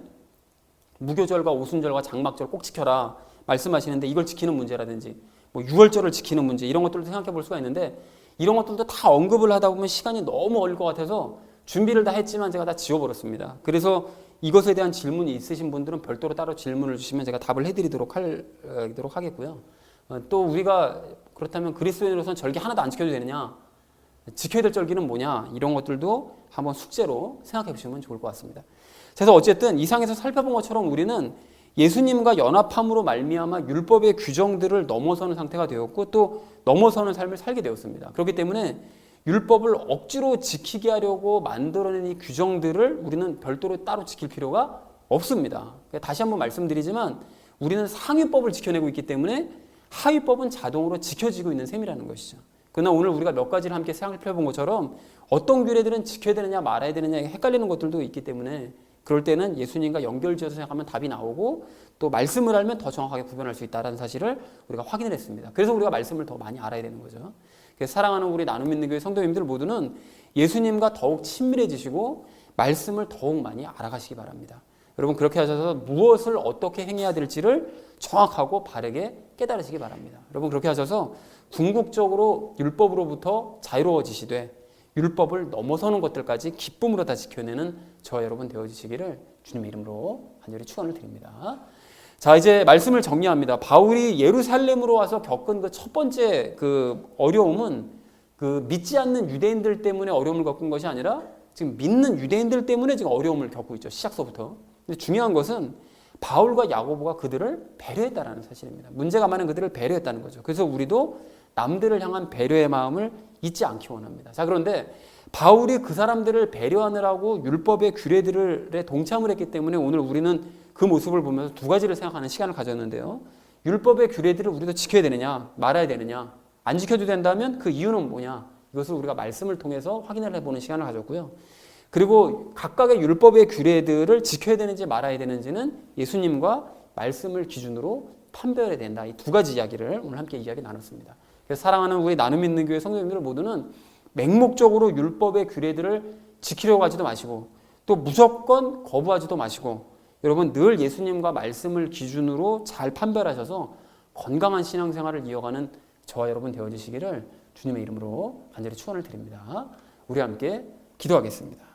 무교절과 오순절과 장막절 꼭 지켜라 말씀하시는데, 이걸 지키는 문제라든지 6월절을 지키는 문제, 이런 것들도 생각해 볼 수가 있는데, 이런 것들도 다 언급을 하다 보면 시간이 너무 어릴 것 같아서 준비를 다 했지만 제가 다 지워버렸습니다. 그래서 이것에 대한 질문이 있으신 분들은 별도로 따로 질문을 주시면 제가 답을 해드리도록 하겠고요. 또 우리가 그렇다면 그리스도인으로서는 절기 하나도 안 지켜도 되느냐, 지켜야 될 절기는 뭐냐, 이런 것들도 한번 숙제로 생각해 보시면 좋을 것 같습니다. 그래서 어쨌든 이상에서 살펴본 것처럼 우리는 예수님과 연합함으로 말미암아 율법의 규정들을 넘어서는 상태가 되었고 또 넘어서는 삶을 살게 되었습니다. 그렇기 때문에 율법을 억지로 지키게 하려고 만들어낸 이 규정들을 우리는 별도로 따로 지킬 필요가 없습니다. 다시 한번 말씀드리지만 우리는 상위법을 지켜내고 있기 때문에 하위법은 자동으로 지켜지고 있는 셈이라는 것이죠. 그러나 오늘 우리가 몇 가지를 함께 살펴본 것처럼 어떤 규례들은 지켜야 되느냐 말아야 되느냐 헷갈리는 것들도 있기 때문에, 그럴 때는 예수님과 연결지어서 생각하면 답이 나오고 또 말씀을 알면 더 정확하게 구별할 수 있다는 사실을 우리가 확인을 했습니다. 그래서 우리가 말씀을 더 많이 알아야 되는 거죠. 그래서 사랑하는 우리 나눔 믿는 교회 성도님들 모두는 예수님과 더욱 친밀해지시고 말씀을 더욱 많이 알아가시기 바랍니다. 여러분, 그렇게 하셔서 무엇을 어떻게 행해야 될지를 정확하고 바르게 깨달으시기 바랍니다. 여러분, 그렇게 하셔서 궁극적으로 율법으로부터 자유로워지시되 율법을 넘어서는 것들까지 기쁨으로 다 지켜내는 저와 여러분 되어주시기를 주님의 이름으로 간절히 축원을 드립니다. 자, 이제 말씀을 정리합니다. 바울이 예루살렘으로 와서 겪은 그 첫 번째 그 어려움은 그 믿지 않는 유대인들 때문에 어려움을 겪은 것이 아니라 지금 믿는 유대인들 때문에 지금 어려움을 겪고 있죠. 시작서부터. 근데 중요한 것은 바울과 야고보가 그들을 배려했다라는 사실입니다. 문제가 많은 그들을 배려했다는 거죠. 그래서 우리도 남들을 향한 배려의 마음을 잊지 않기 원합니다. 자, 그런데 바울이 그 사람들을 배려하느라고 율법의 규례들에 동참을 했기 때문에 오늘 우리는 그 모습을 보면서 두 가지를 생각하는 시간을 가졌는데요. 율법의 규례들을 우리도 지켜야 되느냐, 말아야 되느냐, 안 지켜도 된다면 그 이유는 뭐냐, 이것을 우리가 말씀을 통해서 확인을 해보는 시간을 가졌고요. 그리고 각각의 율법의 규례들을 지켜야 되는지 말아야 되는지는 예수님과 말씀을 기준으로 판별해야 된다. 이 두 가지 이야기를 오늘 함께 이야기 나눴습니다. 그래서 사랑하는 우리 나눔 있는 교회 성도님들 모두는 맹목적으로 율법의 규례들을 지키려고 하지도 마시고 또 무조건 거부하지도 마시고, 여러분 늘 예수님과 말씀을 기준으로 잘 판별하셔서 건강한 신앙생활을 이어가는 저와 여러분 되어지시기를 주님의 이름으로 간절히 축원을 드립니다. 우리 함께 기도하겠습니다.